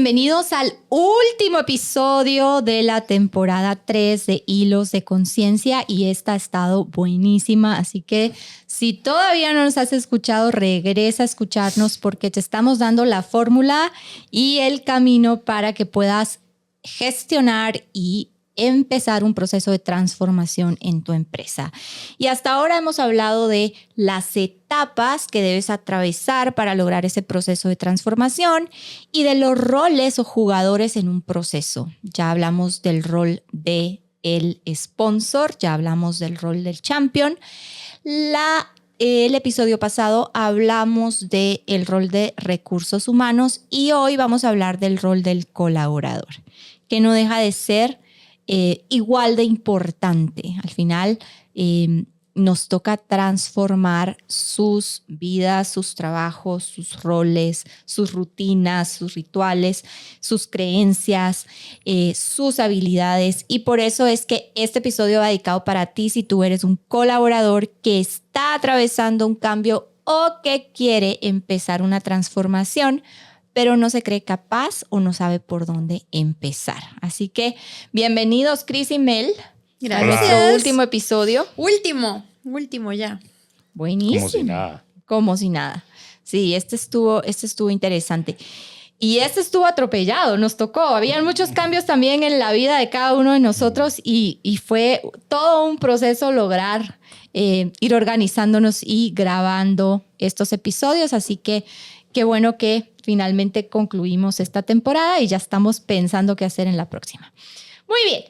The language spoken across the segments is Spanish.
bienvenidos al último episodio de la temporada 3 de Hilos de Conciencia y esta ha estado buenísima, así que si todavía no nos has escuchado, regresa a escucharnos porque te estamos dando la fórmula y el camino para que puedas gestionar y empezar un proceso de transformación en tu empresa. Y hasta ahora hemos hablado de las etapas que debes atravesar para lograr ese proceso de transformación y de los roles o jugadores en un proceso. Ya hablamos del rol de el sponsor, ya hablamos del rol del champion. El episodio pasado hablamos del rol de recursos humanos y hoy vamos a hablar del rol del colaborador, que no deja de ser igual de importante. Al final nos toca transformar sus vidas, sus trabajos, sus roles, sus rutinas, sus rituales, sus creencias, sus habilidades. Y por eso es que este episodio va dedicado para ti si tú eres un colaborador que está atravesando un cambio o que quiere empezar una transformación, pero no se cree capaz o no sabe por dónde empezar. Así que bienvenidos, Cris y Mel. Gracias. A nuestro último episodio. Último ya. Buenísimo. Como si nada. Como si nada. Sí, este estuvo interesante. Y este estuvo atropellado, nos tocó. Habían muchos cambios también en la vida de cada uno de nosotros y fue todo un proceso lograr ir organizándonos y grabando estos episodios. Así que qué bueno que finalmente concluimos esta temporada y ya estamos pensando qué hacer en la próxima. Muy bien.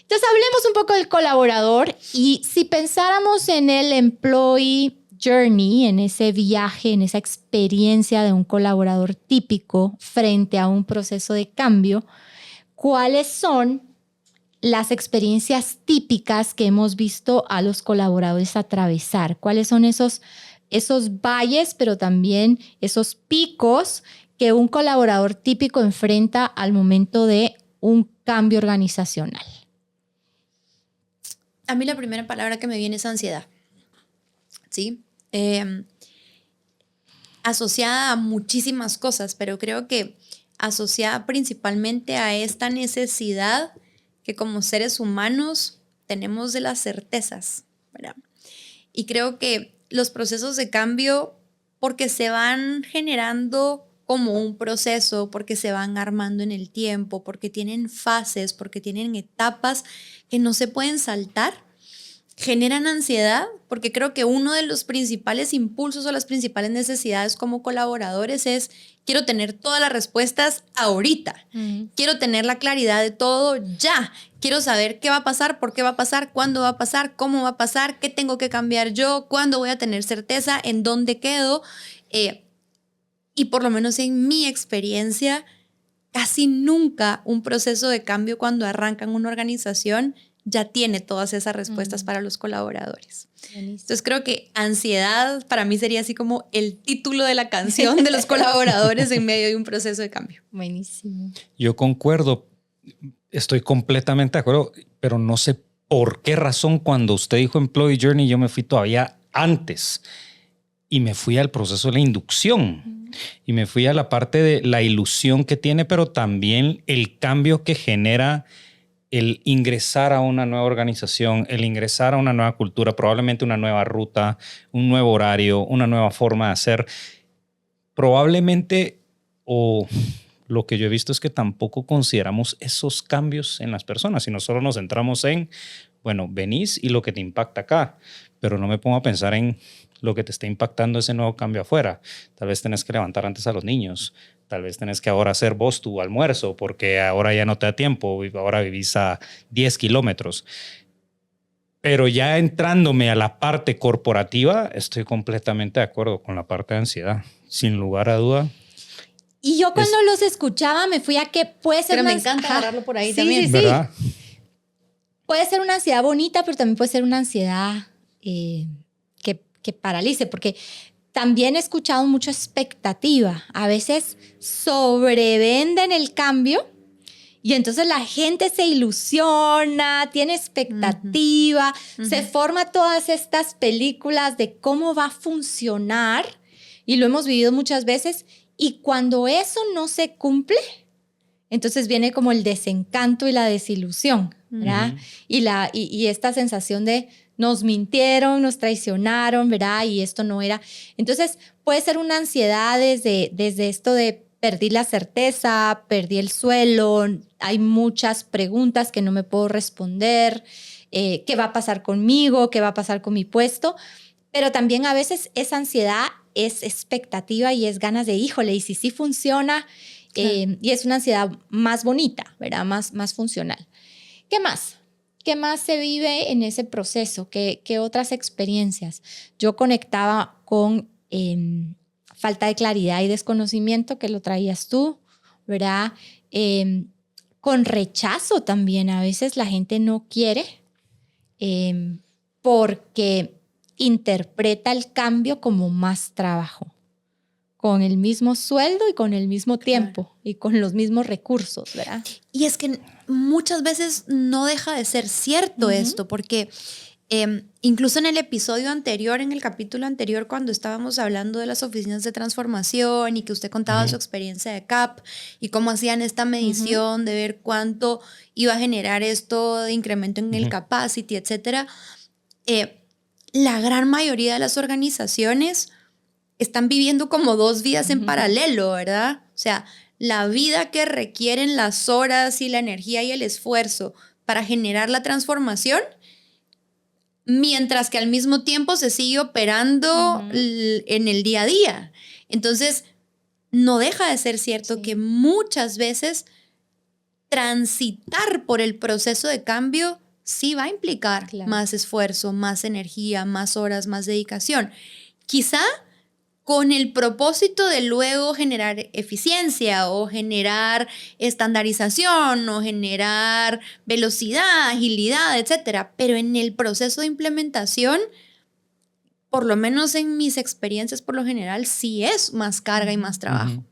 Entonces, hablemos un poco del colaborador y si pensáramos en el employee journey, en ese viaje, en esa experiencia de un colaborador típico frente a un proceso de cambio, ¿cuáles son las experiencias típicas que hemos visto a los colaboradores atravesar? ¿Cuáles son esos valles, pero también esos picos que un colaborador típico enfrenta al momento de un cambio organizacional? A mí la primera palabra que me viene es ansiedad. ¿Sí? Asociada a muchísimas cosas, pero creo que asociada principalmente a esta necesidad que como seres humanos tenemos de las certezas, ¿verdad? Y creo que los procesos de cambio, porque se van generando como un proceso, porque se van armando en el tiempo, porque tienen fases, porque tienen etapas que no se pueden saltar, generan ansiedad, porque creo que uno de los principales impulsos o las principales necesidades como colaboradores es: quiero tener todas las respuestas ahorita, quiero tener la claridad de todo ya, quiero saber qué va a pasar, por qué va a pasar, cuándo va a pasar, cómo va a pasar, qué tengo que cambiar yo, cuándo voy a tener certeza, en dónde quedo. Y por lo menos en mi experiencia, casi nunca un proceso de cambio cuando arranca en una organización ya tiene todas esas respuestas para los colaboradores. Buenísimo. Entonces creo que ansiedad para mí sería así como el título de la canción de los colaboradores en medio de un proceso de cambio. Buenísimo. Yo concuerdo, estoy completamente de acuerdo, pero no sé por qué razón cuando usted dijo Employee Journey yo me fui todavía antes y me fui al proceso de la inducción. Y me fui a la parte de la ilusión que tiene, pero también el cambio que genera el ingresar a una nueva organización, el ingresar a una nueva cultura, probablemente una nueva ruta, un nuevo horario, una nueva forma de hacer. Probablemente, o lo que yo he visto es que tampoco consideramos esos cambios en las personas, sino solo nos centramos en, bueno, venís y lo que te impacta acá, pero no me pongo a pensar en lo que te está impactando ese nuevo cambio afuera. Tal vez tenés que levantar antes a los niños. Tal vez tenés que ahora hacer vos tu almuerzo porque ahora ya no te da tiempo. Ahora vivís a 10 kilómetros. Pero ya entrándome a la parte corporativa, estoy completamente de acuerdo con la parte de ansiedad. Sin lugar a duda. Y yo cuando los escuchaba me fui a que puede ser... Pero me encanta agarrarlo por ahí también. Sí. ¿Verdad? Puede ser una ansiedad bonita, pero también puede ser una ansiedad que paralice, porque también he escuchado mucha expectativa. A veces sobrevenden el cambio y entonces la gente se ilusiona, tiene expectativa, se forma todas estas películas de cómo va a funcionar y lo hemos vivido muchas veces y cuando eso no se cumple, Entonces viene como el desencanto y la desilusión, ¿verdad? Y esta sensación de nos mintieron, nos traicionaron, ¿verdad? Y esto no era. Entonces puede ser una ansiedad desde esto de perdí la certeza, perdí el suelo, hay muchas preguntas que no me puedo responder, ¿qué va a pasar conmigo? ¿Qué va a pasar con mi puesto? Pero también a veces esa ansiedad es expectativa y es ganas de, híjole, y si sí funciona, y es una ansiedad más bonita, ¿verdad? Más funcional. ¿Qué más? ¿Qué más se vive en ese proceso? ¿Qué otras experiencias? Yo conectaba con falta de claridad y desconocimiento, que lo traías tú, ¿verdad? Con rechazo también. A veces la gente no quiere porque interpreta el cambio como más trabajo, con el mismo sueldo y con el mismo tiempo y con los mismos recursos, ¿verdad? Y es que muchas veces no deja de ser cierto esto, porque incluso en el episodio anterior, en el capítulo anterior, cuando estábamos hablando de las oficinas de transformación y que usted contaba su experiencia de CAP y cómo hacían esta medición de ver cuánto iba a generar esto de incremento en el capacity, etcétera, la gran mayoría de las organizaciones están viviendo como dos vidas en paralelo, ¿verdad? O sea, la vida que requieren las horas y la energía y el esfuerzo para generar la transformación, mientras que al mismo tiempo se sigue operando en el día a día. Entonces, no deja de ser cierto que muchas veces transitar por el proceso de cambio sí va a implicar más esfuerzo, más energía, más horas, más dedicación. Quizá con el propósito de luego generar eficiencia o generar estandarización o generar velocidad, agilidad, etcétera. Pero en el proceso de implementación, por lo menos en mis experiencias por lo general, sí es más carga y más trabajo.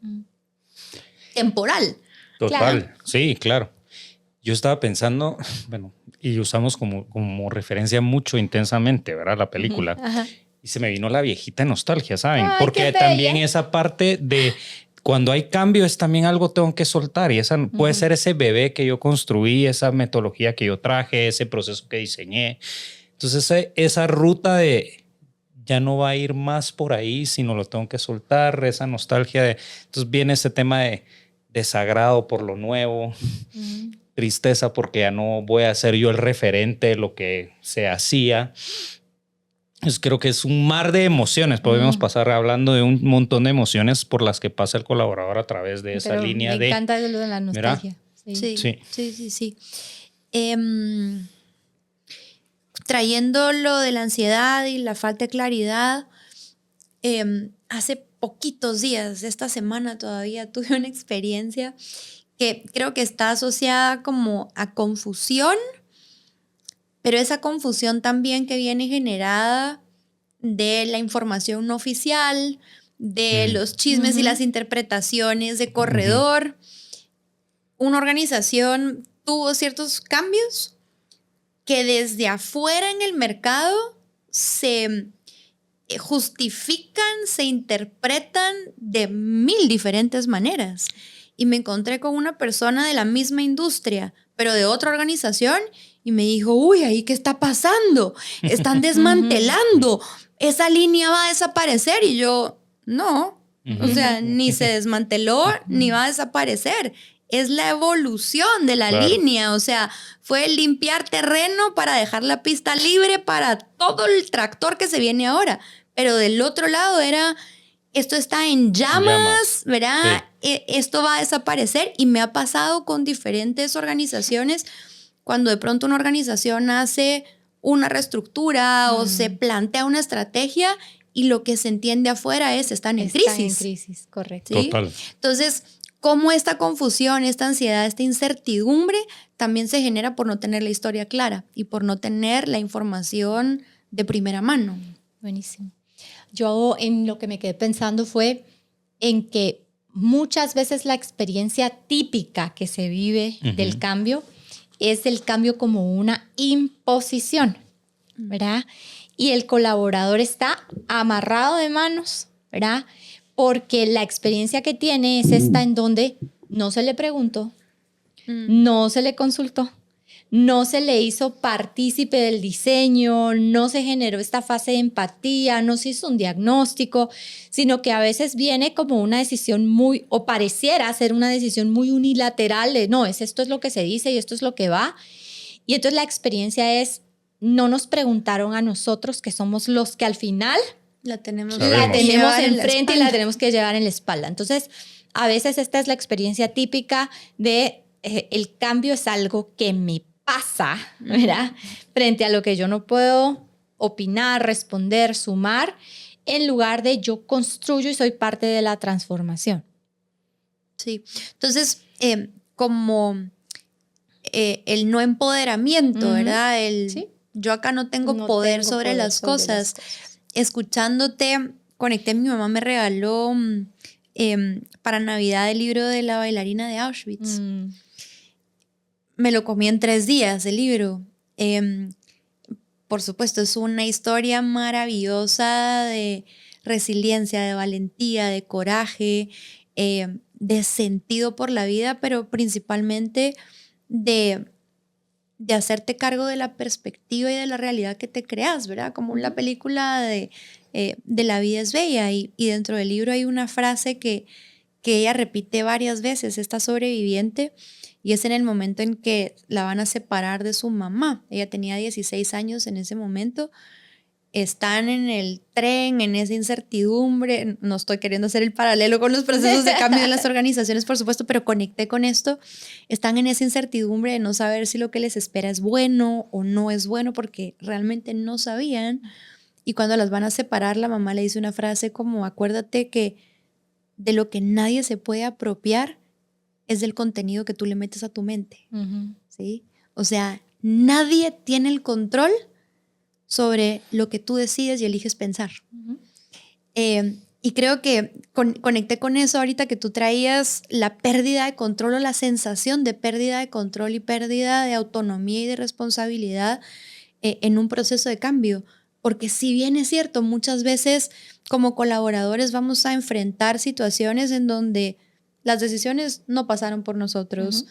Temporal. Total, Claro. sí, claro. Yo estaba pensando, bueno, y usamos como referencia mucho intensamente, ¿verdad? La película. Ajá. Y se me vino la viejita nostalgia, ¿saben? Ay, porque qué también bella. esa parte de cuando hay cambio es también algo tengo que soltar. Y esa puede ser ese bebé que yo construí, esa metodología que yo traje, ese proceso que diseñé. Entonces esa ruta de ya no va a ir más por ahí, sino lo tengo que soltar, esa nostalgia de... Entonces viene ese tema de desagrado por lo nuevo, tristeza porque ya no voy a ser yo el referente de lo que se hacía. Pues creo que es un mar de emociones. Podemos pasar hablando de un montón de emociones por las que pasa el colaborador a través de esa línea de... Me encanta lo de la nostalgia. Sí. Trayendo lo de la ansiedad y la falta de claridad, hace poquitos días, esta semana todavía, tuve una experiencia que creo que está asociada como a confusión, pero esa confusión también que viene generada de la información no oficial, de los chismes y las interpretaciones de corredor. Una organización tuvo ciertos cambios que desde afuera en el mercado se justifican, se interpretan de 1000 diferentes maneras. Y me encontré con una persona de la misma industria, pero de otra organización, y me dijo, uy, ¿ahí qué está pasando? Están desmantelando, esa línea va a desaparecer. Y yo, no, o sea, ni se desmanteló ni va a desaparecer. Es la evolución de la línea, o sea, fue limpiar terreno para dejar la pista libre para todo el tractor que se viene ahora. Pero del otro lado era, esto está en llamas, ¿verdad? Sí. Esto va a desaparecer, y me ha pasado con diferentes organizaciones cuando de pronto una organización hace una reestructura o se plantea una estrategia y lo que se entiende afuera es están en crisis. Están en crisis, correcto. ¿Sí? Total. Entonces, cómo esta confusión, esta ansiedad, esta incertidumbre también se genera por no tener la historia clara y por no tener la información de primera mano. Buenísimo. Yo en lo que me quedé pensando fue en que muchas veces la experiencia típica que se vive del cambio es el cambio como una imposición, ¿verdad? Y el colaborador está amarrado de manos, ¿verdad? Porque la experiencia que tiene es esta en donde no se le preguntó, no se le consultó. No se le hizo partícipe del diseño, no se generó esta fase de empatía, no se hizo un diagnóstico, sino que a veces viene como una decisión muy, o pareciera ser una decisión muy unilateral de no, esto es lo que se dice y esto es lo que va. Y entonces la experiencia es, no nos preguntaron a nosotros, que somos los que al final la tenemos enfrente y la tenemos que llevar en la espalda. Entonces, a veces esta es la experiencia típica de el cambio es algo que me pasa, ¿verdad? Frente a lo que yo no puedo opinar, responder, sumar, en lugar de yo construyo y soy parte de la transformación. Sí, entonces como el no empoderamiento, ¿verdad? ¿Sí? Yo acá no tengo poder sobre las cosas. Escuchándote, conecté, mi mamá me regaló para Navidad el libro de la bailarina de Auschwitz. Me lo comí en 3 días, el libro. Por supuesto, es una historia maravillosa de resiliencia, de valentía, de coraje, de sentido por la vida, pero principalmente de hacerte cargo de la perspectiva y de la realidad que te creas, ¿verdad? Como la película de La vida es bella. Y dentro del libro hay una frase que ella repite varias veces, esta sobreviviente, y es en el momento en que la van a separar de su mamá. Ella tenía 16 años en ese momento. Están en el tren, en esa incertidumbre. No estoy queriendo hacer el paralelo con los procesos de cambio de las organizaciones, por supuesto, pero conecté con esto. Están en esa incertidumbre de no saber si lo que les espera es bueno o no es bueno, porque realmente no sabían. Y cuando las van a separar, la mamá le dice una frase como, acuérdate que de lo que nadie se puede apropiar es del contenido que tú le metes a tu mente. ¿Sí? O sea, nadie tiene el control sobre lo que tú decides y eliges pensar. Y creo que conecté con eso ahorita que tú traías la pérdida de control o la sensación de pérdida de control y pérdida de autonomía y de responsabilidad en un proceso de cambio. Porque si bien es cierto, muchas veces como colaboradores vamos a enfrentar situaciones en donde las decisiones no pasaron por nosotros.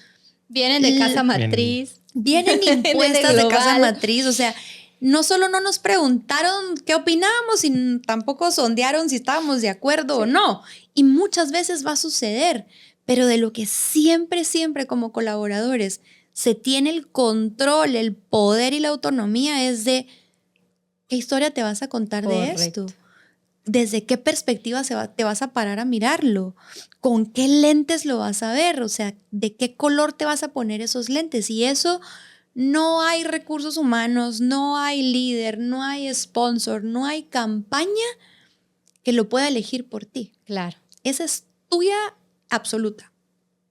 Vienen de casa matriz. Vienen impuestas de casa matriz. O sea, no solo no nos preguntaron qué opinábamos y tampoco sondearon si estábamos de acuerdo o no. Y muchas veces va a suceder. Pero de lo que siempre, siempre como colaboradores se tiene el control, el poder y la autonomía es de qué historia te vas a contar de esto. ¿Desde qué perspectiva te vas a parar a mirarlo? ¿Con qué lentes lo vas a ver? O sea, ¿de qué color te vas a poner esos lentes? Y eso no hay recursos humanos, no hay líder, no hay sponsor, no hay campaña que lo pueda elegir por ti. Claro. Esa es tuya absoluta.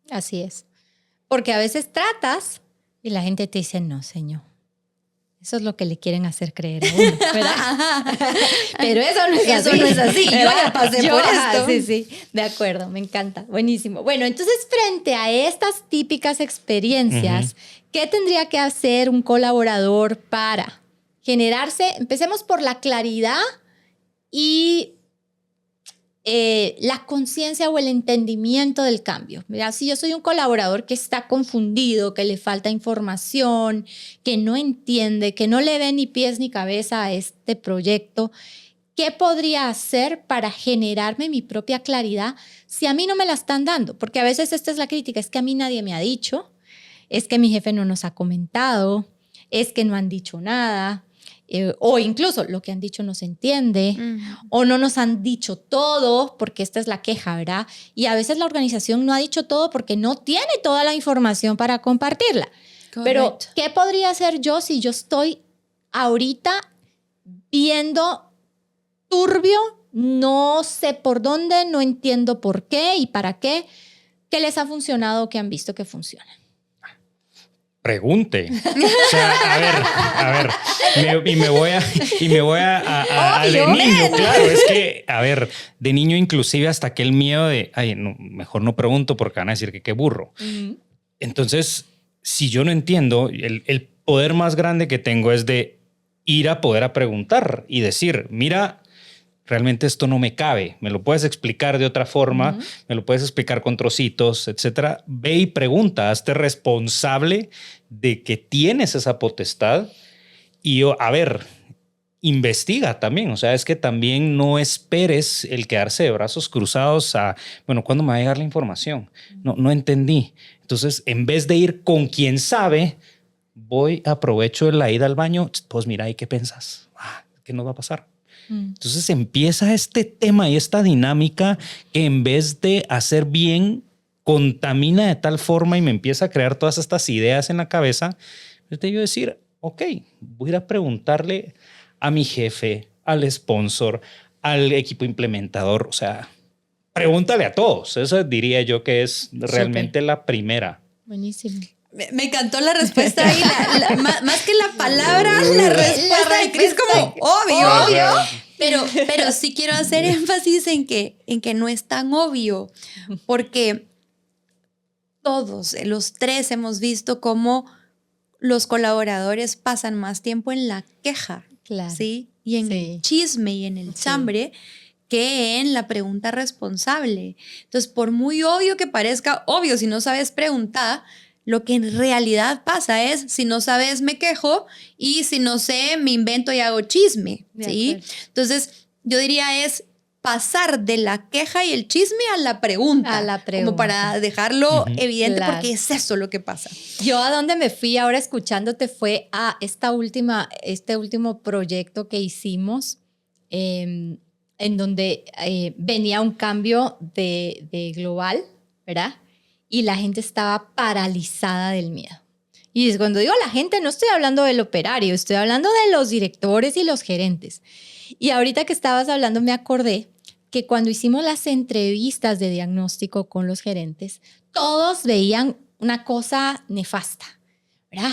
Así es. Porque a veces tratas y la gente te dice, no, señor. Eso es lo que le quieren hacer creer a uno, ¿verdad? Pero eso no es así. Eso no es así. Yo ya pasé por esto. Sí, de acuerdo, me encanta. Buenísimo. Bueno, entonces frente a estas típicas experiencias, ¿qué tendría que hacer un colaborador para generarse? Empecemos por la claridad y la conciencia o el entendimiento del cambio. Mira, si yo soy un colaborador que está confundido, que le falta información, que no entiende, que no le ve ni pies ni cabeza a este proyecto, ¿qué podría hacer para generarme mi propia claridad si a mí no me la están dando? Porque a veces esta es la crítica, es que a mí nadie me ha dicho, es que mi jefe no nos ha comentado, es que no han dicho nada. O incluso lo que han dicho no se entiende, o no nos han dicho todo, porque esta es la queja, ¿verdad? Y a veces la organización no ha dicho todo porque no tiene toda la información para compartirla. Correcto. Pero, ¿qué podría hacer yo si yo estoy ahorita viendo turbio, no sé por dónde, no entiendo por qué y para qué? ¿Qué les ha funcionado o qué han visto que funciona? Pregunte. O sea, a ver, y me voy a de niño, claro, es que, a ver, de niño inclusive hasta aquel miedo de, ay, no, mejor no pregunto porque van a decir que qué burro. Entonces, si yo no entiendo, el poder más grande que tengo es de ir a poder a preguntar y decir, mira, realmente esto no me cabe, me lo puedes explicar de otra forma, me lo puedes explicar con trocitos, etcétera. Ve y pregunta, hazte responsable de que tienes esa potestad y a ver, investiga también. O sea, es que también no esperes el quedarse de brazos cruzados a, bueno, ¿cuándo me va a llegar la información? No entendí. Entonces, en vez de ir con quien sabe, aprovecho la ida al baño, pues mira, ¿y qué pensás? ¿Qué nos va a pasar? Entonces empieza este tema y esta dinámica que en vez de hacer bien, contamina de tal forma y me empieza a crear todas estas ideas en la cabeza. Yo decir, ok, voy a ir a preguntarle a mi jefe, al sponsor, al equipo implementador. O sea, pregúntale a todos. Eso diría yo que es realmente la primera. Buenísimo. Me encantó la respuesta ahí. Más que la palabra, la respuesta de Cris como obvio. Pero sí quiero hacer énfasis en que no es tan obvio. Porque todos, los tres, hemos visto cómo los colaboradores pasan más tiempo en la queja. Claro. ¿Sí? Y en el chisme y en el chambre que en la pregunta responsable. Entonces, por muy obvio que parezca obvio, si no sabes preguntar, lo que en realidad pasa es, si no sabes, me quejo, y si no sé, me invento y hago chisme. ¿Sí? Entonces, yo diría es pasar de la queja y el chisme a la pregunta. Como para dejarlo evidente, porque es eso lo que pasa. Yo a donde me fui ahora escuchándote fue a este último proyecto que hicimos, en donde venía un cambio de global, ¿verdad? Y la gente estaba paralizada del miedo. Y cuando digo la gente, no estoy hablando del operario, estoy hablando de los directores y los gerentes. Y ahorita que estabas hablando me acordé que cuando hicimos las entrevistas de diagnóstico con los gerentes, todos veían una cosa nefasta, ¿verdad?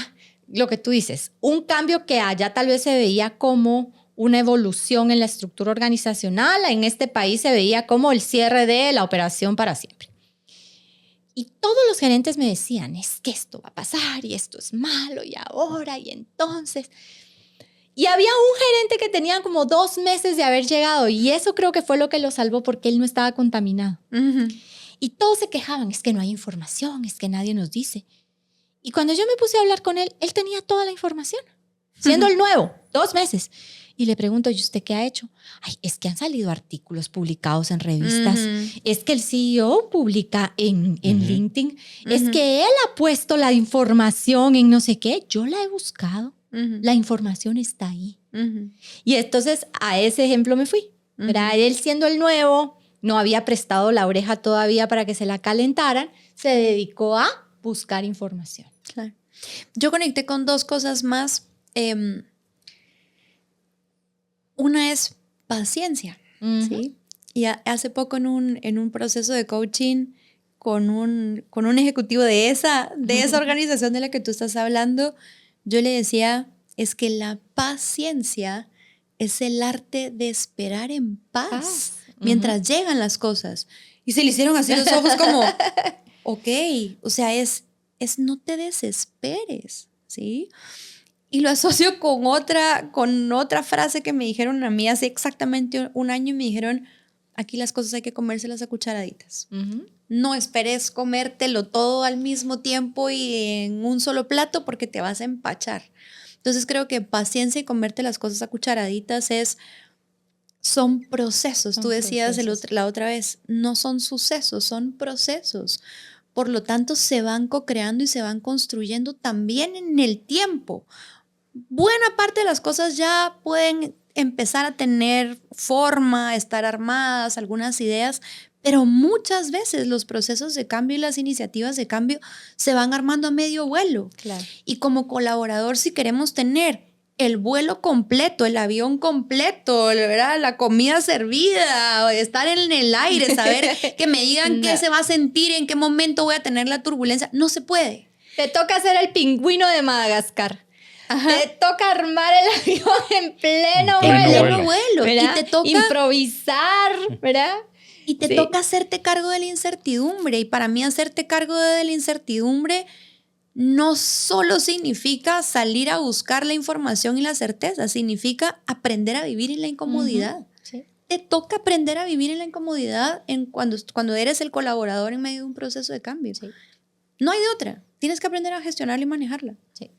Lo que tú dices, un cambio que allá tal vez se veía como una evolución en la estructura organizacional, en este país se veía como el cierre de la operación para siempre. Y todos los gerentes me decían, es que esto va a pasar y esto es malo y ahora y entonces. Y había un gerente que tenía como 2 meses de haber llegado y eso creo que fue lo que lo salvó porque él no estaba contaminado. Y todos se quejaban, es que no hay información, es que nadie nos dice. Y cuando yo me puse a hablar con él, él tenía toda la información, siendo el nuevo, 2 meses. Y le pregunto, ¿y usted qué ha hecho? Ay, es que han salido artículos publicados en revistas. Es que el CEO publica en LinkedIn. Es que él ha puesto la información en no sé qué. Yo la he buscado. La información está ahí. Y entonces a ese ejemplo me fui. ¿Verdad? Él siendo el nuevo, no había prestado la oreja todavía para que se la calentaran. Se dedicó a buscar información. Claro. Yo conecté con 2 cosas más. Una es paciencia, ¿sí? Y hace poco en un proceso de coaching con un ejecutivo de esa organización de la que tú estás hablando, yo le decía, es que la paciencia es el arte de esperar en paz mientras llegan las cosas. Y se le hicieron así los ojos como, ok, o sea, es no te desesperes, ¿sí? Y lo asocio con otra frase que me dijeron a mí hace exactamente 1 año y me dijeron, aquí las cosas hay que comérselas a cucharaditas. No esperes comértelo todo al mismo tiempo y en un solo plato porque te vas a empachar. Entonces creo que paciencia y comerte las cosas a cucharaditas son procesos. Tú decías la otra vez, no son sucesos, son procesos. Por lo tanto, se van co-creando y se van construyendo también en el tiempo. Buena parte de las cosas ya pueden empezar a tener forma, estar armadas, algunas ideas, pero muchas veces los procesos de cambio y las iniciativas de cambio se van armando a medio vuelo. Claro. Y como colaborador, si queremos tener el vuelo completo, el avión completo, ¿verdad? La comida servida, estar en el aire, saber que me digan qué se va a sentir, en qué momento voy a tener la turbulencia, no se puede. Te toca ser el pingüino de Madagascar. Te toca armar el avión en pleno vuelo. ¿verdad? Y te toca improvisar, ¿verdad? Y te toca hacerte cargo de la incertidumbre. Y para mí hacerte cargo de la incertidumbre no solo significa salir a buscar la información y la certeza, significa aprender a vivir en la incomodidad. te toca aprender a vivir en la incomodidad cuando eres el colaborador en medio de un proceso de cambio. Sí. No hay de otra. Tienes que aprender a gestionarla y manejarla. Sí.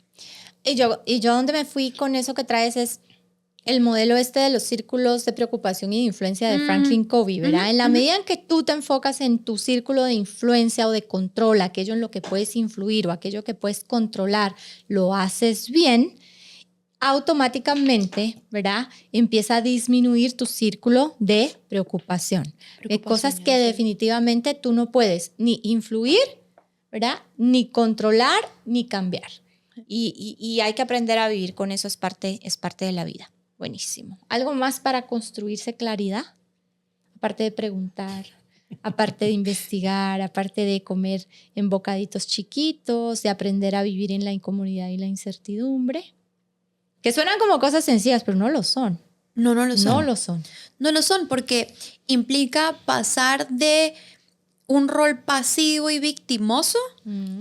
Y yo donde me fui con eso que traes es el modelo de los círculos de preocupación y de influencia de Franklin Covey, ¿verdad? En la medida en que tú te enfocas en tu círculo de influencia o de control, aquello en lo que puedes influir o aquello que puedes controlar, lo haces bien, automáticamente, ¿verdad? Empieza a disminuir tu círculo de preocupación. Hay cosas que definitivamente tú no puedes ni influir, ¿verdad? Ni controlar, ni cambiar. Y hay que aprender a vivir con eso, es parte de la vida. Buenísimo. ¿Algo más para construirse claridad? Aparte de preguntar, aparte de investigar, aparte de comer en bocaditos chiquitos, de aprender a vivir en la incomodidad y la incertidumbre. Que suenan como cosas sencillas, pero no lo son. No lo son. No lo son. No lo son porque implica pasar de un rol pasivo y victimoso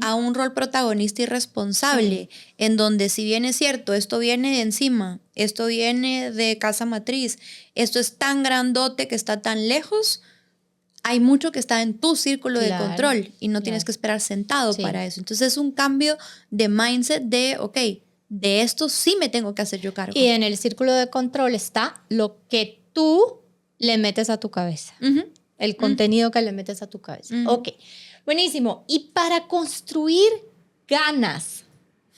a un rol protagonista y responsable, en donde si bien es cierto, esto viene de encima, esto viene de casa matriz, esto es tan grandote que está tan lejos, hay mucho que está en tu círculo de control y no tienes que esperar sentado para eso. Entonces es un cambio de mindset de, ok, de esto sí me tengo que hacer yo cargo. Y en el círculo de control está lo que tú le metes a tu cabeza. El contenido que le metes a tu cabeza. Ok, buenísimo. Y para construir ganas,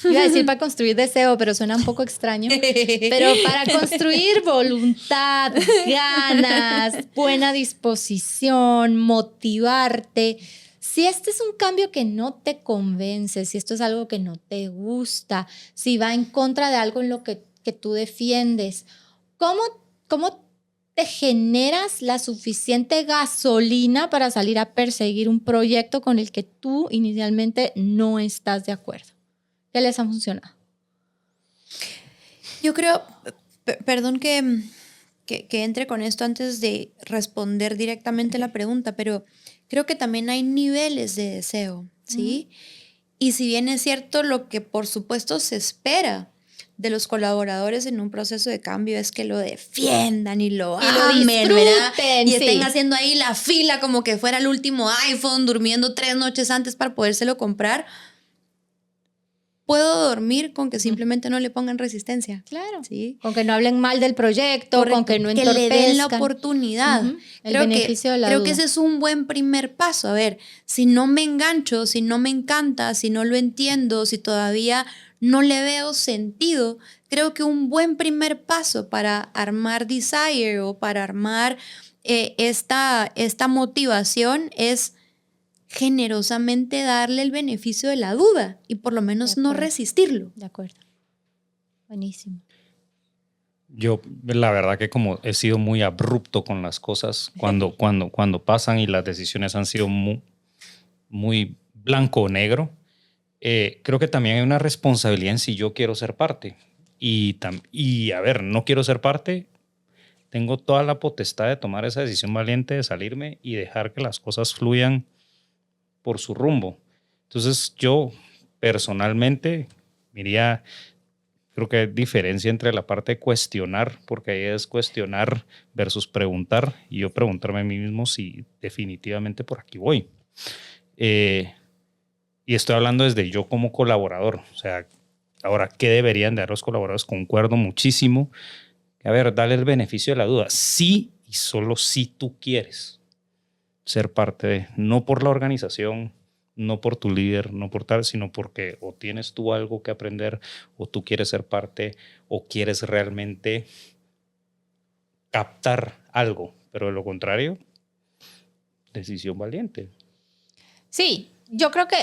iba a decir para construir deseo, pero suena un poco extraño, pero para construir voluntad, ganas, buena disposición, motivarte. Si este es un cambio que no te convence, si esto es algo que no te gusta, si va en contra de algo en lo que tú defiendes, ¿cómo te generas la suficiente gasolina para salir a perseguir un proyecto con el que tú inicialmente no estás de acuerdo? ¿Qué les ha funcionado? Yo creo, perdón que entre con esto antes de responder directamente la pregunta, pero creo que también hay niveles de deseo, ¿sí? Y si bien es cierto, lo que por supuesto se espera de los colaboradores en un proceso de cambio es que lo defiendan y lo amen, ¿verdad? Y estén haciendo ahí la fila como que fuera el último iPhone, durmiendo 3 noches antes para podérselo comprar. Puedo dormir con que simplemente no le pongan resistencia. Claro. ¿Sí? Con que no hablen mal del proyecto, correcto, con que no entorpezcan. Que le den la oportunidad. El beneficio de la duda. Creo que ese es un buen primer paso. A ver, si no me engancho, si no me encanta, si no lo entiendo, si todavía no le veo sentido, creo que un buen primer paso para armar Desire o para armar esta motivación es generosamente darle el beneficio de la duda y por lo menos no resistirlo. De acuerdo. Buenísimo. Yo, la verdad que como he sido muy abrupto con las cosas, cuando pasan y las decisiones han sido muy blanco o negro, creo que también hay una responsabilidad en si yo quiero ser parte. Y a ver, no quiero ser parte, tengo toda la potestad de tomar esa decisión valiente de salirme y dejar que las cosas fluyan por su rumbo. Entonces yo personalmente creo que hay diferencia entre la parte de cuestionar, porque ahí es cuestionar versus preguntar, y yo preguntarme a mí mismo si definitivamente por aquí voy. Y estoy hablando desde yo como colaborador. O sea, ahora, ¿qué deberían de dar los colaboradores? Concuerdo muchísimo. A ver, dale el beneficio de la duda. Sí y solo si tú quieres ser parte de, no por la organización, no por tu líder, no por tal, sino porque o tienes tú algo que aprender, o tú quieres ser parte, o quieres realmente captar algo. Pero de lo contrario, decisión valiente. Sí, yo creo que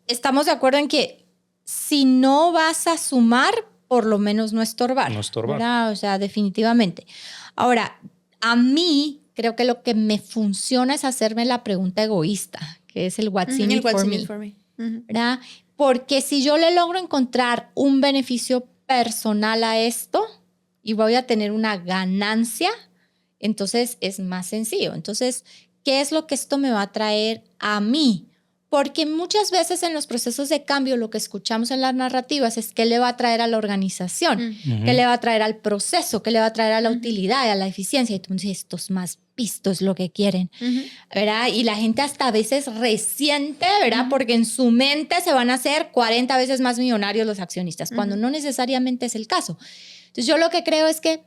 estamos de acuerdo en que si no vas a sumar, por lo menos no estorbar. No estorbar. ¿Verdad? O sea, definitivamente. Ahora, a mí creo que lo que me funciona es hacerme la pregunta egoísta, que es el what's in it for me. ¿Verdad? Porque si yo le logro encontrar un beneficio personal a esto y voy a tener una ganancia, entonces es más sencillo. Entonces, ¿qué es lo que esto me va a traer a mí? Porque muchas veces en los procesos de cambio lo que escuchamos en las narrativas es qué le va a traer a la organización, qué le va a traer al proceso, qué le va a traer a la utilidad y a la eficiencia. Y tú dices, estos más pistos lo que quieren, ¿verdad? Y la gente hasta a veces resiente, ¿verdad? Porque en su mente se van a hacer 40 veces más millonarios los accionistas, cuando no necesariamente es el caso. Entonces yo lo que creo es que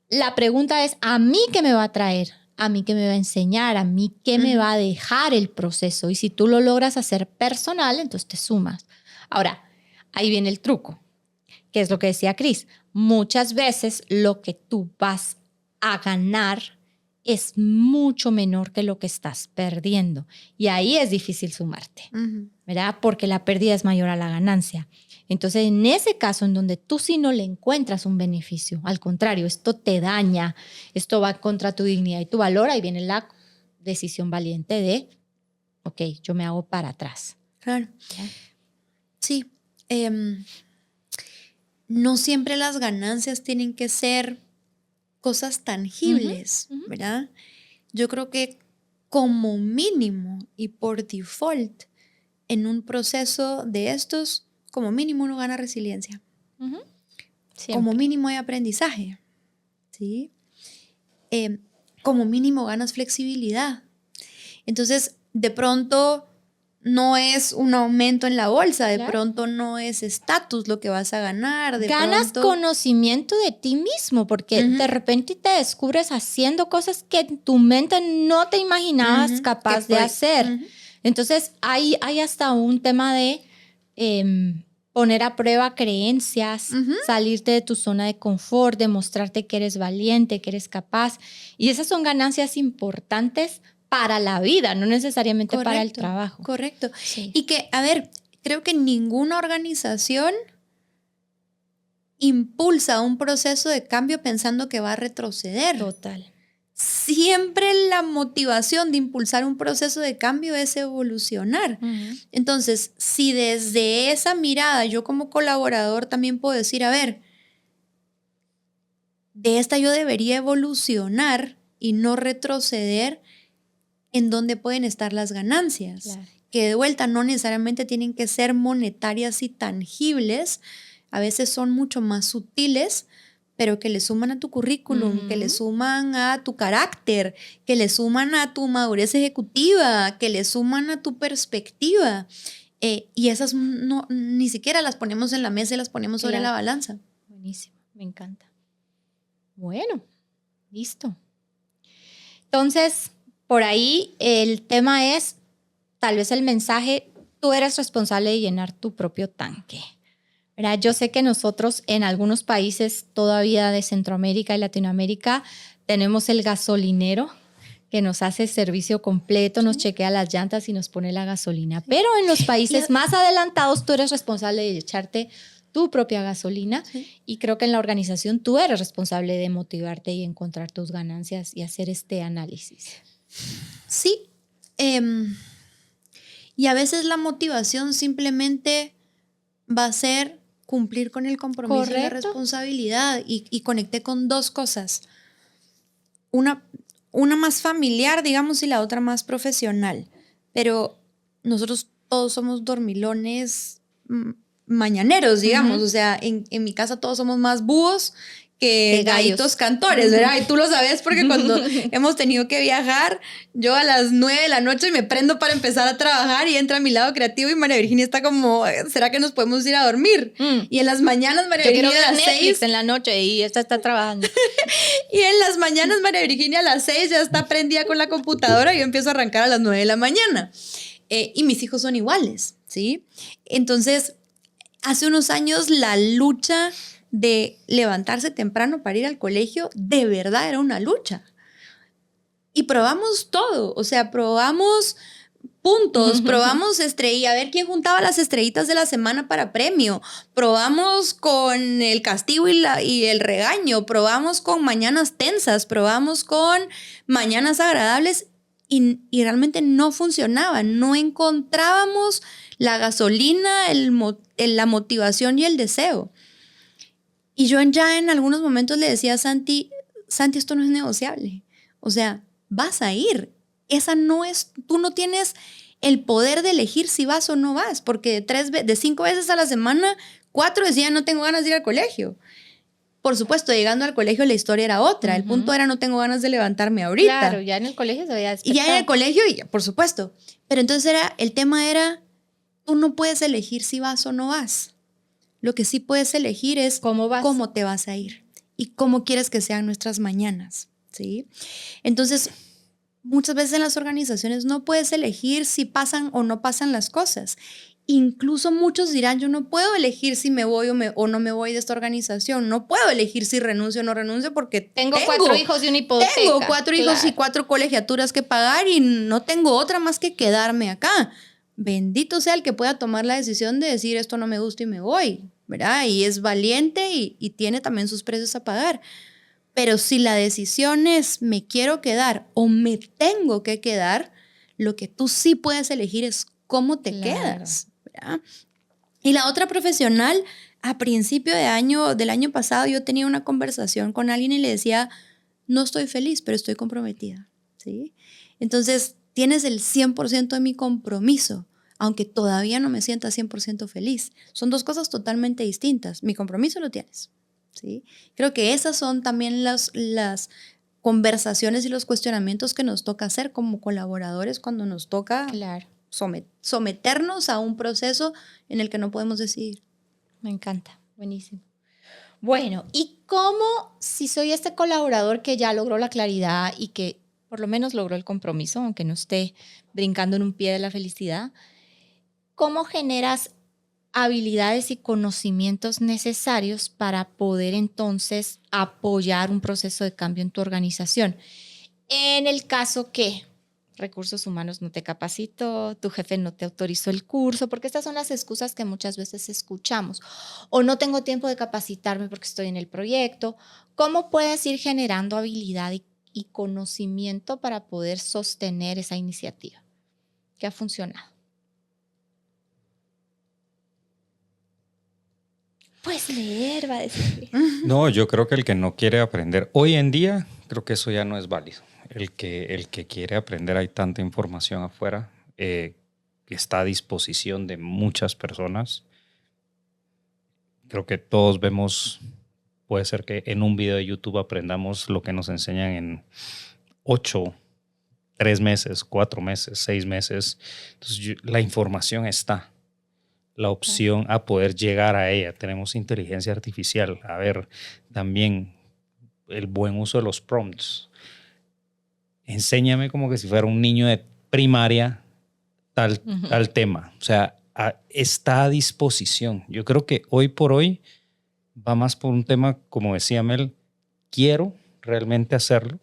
la pregunta es, ¿a mí qué me va a traer? ¿A mí qué me va a enseñar? ¿A mí qué me va a dejar el proceso? Y si tú lo logras hacer personal, entonces te sumas. Ahora, ahí viene el truco, que es lo que decía Cris. Muchas veces lo que tú vas a ganar es mucho menor que lo que estás perdiendo. Y ahí es difícil sumarte, ¿verdad? Porque la pérdida es mayor a la ganancia. Entonces, en ese caso en donde tú sí no le encuentras un beneficio, al contrario, esto te daña, esto va contra tu dignidad y tu valor, ahí viene la decisión valiente de, ok, yo me hago para atrás. Claro. Sí. No siempre las ganancias tienen que ser cosas tangibles, ¿verdad? Yo creo que como mínimo y por default, en un proceso de estos, como mínimo uno gana resiliencia. Como mínimo hay aprendizaje, ¿sí? Como mínimo ganas flexibilidad. Entonces, de pronto no es un aumento en la bolsa, de pronto no es estatus lo que vas a ganar. Ganas conocimiento de ti mismo, porque de repente te descubres haciendo cosas que en tu mente no te imaginabas capaz de hacer. Entonces, hay hasta un tema de poner a prueba creencias, salirte de tu zona de confort, demostrarte que eres valiente, que eres capaz. Y esas son ganancias importantes para la vida, no necesariamente para el trabajo. Correcto. Sí. Y que, a ver, creo que ninguna organización impulsa un proceso de cambio pensando que va a retroceder. Total. Siempre la motivación de impulsar un proceso de cambio es evolucionar. Entonces, si desde esa mirada yo como colaborador también puedo decir, a ver, de esta yo debería evolucionar y no retroceder, ¿en dónde pueden estar las ganancias? Claro. Que de vuelta no necesariamente tienen que ser monetarias y tangibles, a veces son mucho más sutiles, pero que le suman a tu currículum, que le suman a tu carácter, que le suman a tu madurez ejecutiva, que le suman a tu perspectiva. Y esas no, ni siquiera las ponemos en la mesa y las ponemos sobre la balanza. Buenísimo, me encanta. Bueno, listo. Entonces, por ahí el tema es, tal vez el mensaje, tú eres responsable de llenar tu propio tanque. ¿Verdad? Yo sé que nosotros en algunos países todavía de Centroamérica y Latinoamérica tenemos el gasolinero que nos hace servicio completo, nos chequea las llantas y nos pone la gasolina. Pero en los países más adelantados tú eres responsable de echarte tu propia gasolina y creo que en la organización tú eres responsable de motivarte y encontrar tus ganancias y hacer este análisis. Sí. Y a veces la motivación simplemente va a ser cumplir con el compromiso y la responsabilidad. Y conecté con dos cosas. Una más familiar, digamos, y la otra más profesional. Pero nosotros todos somos dormilones mañaneros, digamos. O sea, en mi casa todos somos más búhos que gallitos cantores, ¿verdad? Y tú lo sabes porque cuando hemos tenido que viajar, yo a las 9 de la noche me prendo para empezar a trabajar y entra a mi lado creativo y María Virginia está como, ¿será que nos podemos ir a dormir? Y en las mañanas María Virginia a las 6 en la noche y esta está trabajando. Y en las mañanas María Virginia a las 6 ya está prendida con la computadora y yo empiezo a arrancar a las 9 de la mañana. Y mis hijos son iguales, ¿sí? Entonces, hace unos años la lucha de levantarse temprano para ir al colegio, de verdad era una lucha. Y probamos todo, o sea, probamos puntos, probamos estrella, a ver quién juntaba las estrellitas de la semana para premio, probamos con el castigo y el regaño, probamos con mañanas tensas, probamos con mañanas agradables y realmente no funcionaba, no encontrábamos la gasolina, la motivación y el deseo. Y yo ya en algunos momentos le decía a Santi, esto no es negociable. O sea, vas a ir. Esa no es, tú no tienes el poder de elegir si vas o no vas, porque de 5 veces a la semana, 4 decían no tengo ganas de ir al colegio. Por supuesto, llegando al colegio la historia era otra. El punto era no tengo ganas de levantarme ahorita. Claro, ya en el colegio se había despertado. Y ya en el colegio, por supuesto. Pero entonces el tema era, tú no puedes elegir si vas o no vas. Lo que sí puedes elegir es cómo te vas a ir y cómo quieres que sean nuestras mañanas, ¿sí? Entonces, muchas veces en las organizaciones no puedes elegir si pasan o no pasan las cosas. Incluso muchos dirán, yo no puedo elegir si me voy o no me voy de esta organización. No puedo elegir si renuncio o no renuncio porque tengo 4 hijos y una hipoteca. Tengo 4 hijos y 4 colegiaturas que pagar y no tengo otra más que quedarme acá. Bendito sea el que pueda tomar la decisión de decir esto no me gusta y me voy, ¿verdad? Y es valiente y tiene también sus precios a pagar. Pero si la decisión es me quiero quedar o me tengo que quedar, lo que tú sí puedes elegir es cómo te quedas, ¿verdad? Y la otra profesional, a principio del año pasado, yo tenía una conversación con alguien y le decía, no estoy feliz, pero estoy comprometida, ¿sí? Entonces, tienes el 100% de mi compromiso, aunque todavía no me sienta 100% feliz. Son 2 cosas totalmente distintas. Mi compromiso lo tienes, ¿sí? Creo que esas son también las conversaciones y los cuestionamientos que nos toca hacer como colaboradores cuando nos toca someternos a un proceso en el que no podemos decidir. Me encanta, buenísimo. Bueno, ¿y cómo, si soy este colaborador que ya logró la claridad y que por lo menos logró el compromiso, aunque no esté brincando en un pie de la felicidad, cómo generas habilidades y conocimientos necesarios para poder entonces apoyar un proceso de cambio en tu organización? En el caso que recursos humanos no te capacitó, tu jefe no te autorizó el curso, porque estas son las excusas que muchas veces escuchamos. O no tengo tiempo de capacitarme porque estoy en el proyecto. ¿Cómo puedes ir generando habilidad y conocimiento para poder sostener esa iniciativa? ¿Qué ha funcionado? Pues leer, va a decir. No, yo creo que el que no quiere aprender, hoy en día, creo que eso ya no es válido. El que quiere aprender, hay tanta información afuera, que está a disposición de muchas personas. Creo que todos vemos, puede ser que en un video de YouTube aprendamos lo que nos enseñan en 8, 3 meses, 4 meses, 6 meses. Entonces, la información está. La opción a poder llegar a ella. Tenemos inteligencia artificial. A ver, también el buen uso de los prompts. Enséñame como que si fuera un niño de primaria tal tema. O sea, está a disposición. Yo creo que hoy por hoy va más por un tema, como decía Mel, quiero realmente hacerlo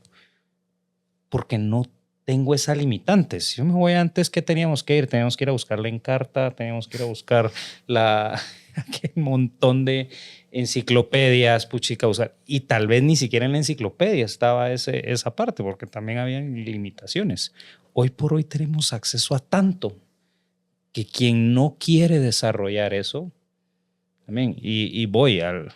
porque no tengo esa limitante. Si yo me voy antes, ¿qué teníamos que ir? Teníamos que ir a buscar la Encarta, teníamos que ir a buscar aquel montón de enciclopedias, puchica, usar. Y tal vez ni siquiera en la enciclopedia estaba esa parte, porque también había limitaciones. Hoy por hoy tenemos acceso a tanto que quien no quiere desarrollar eso, también, y voy al...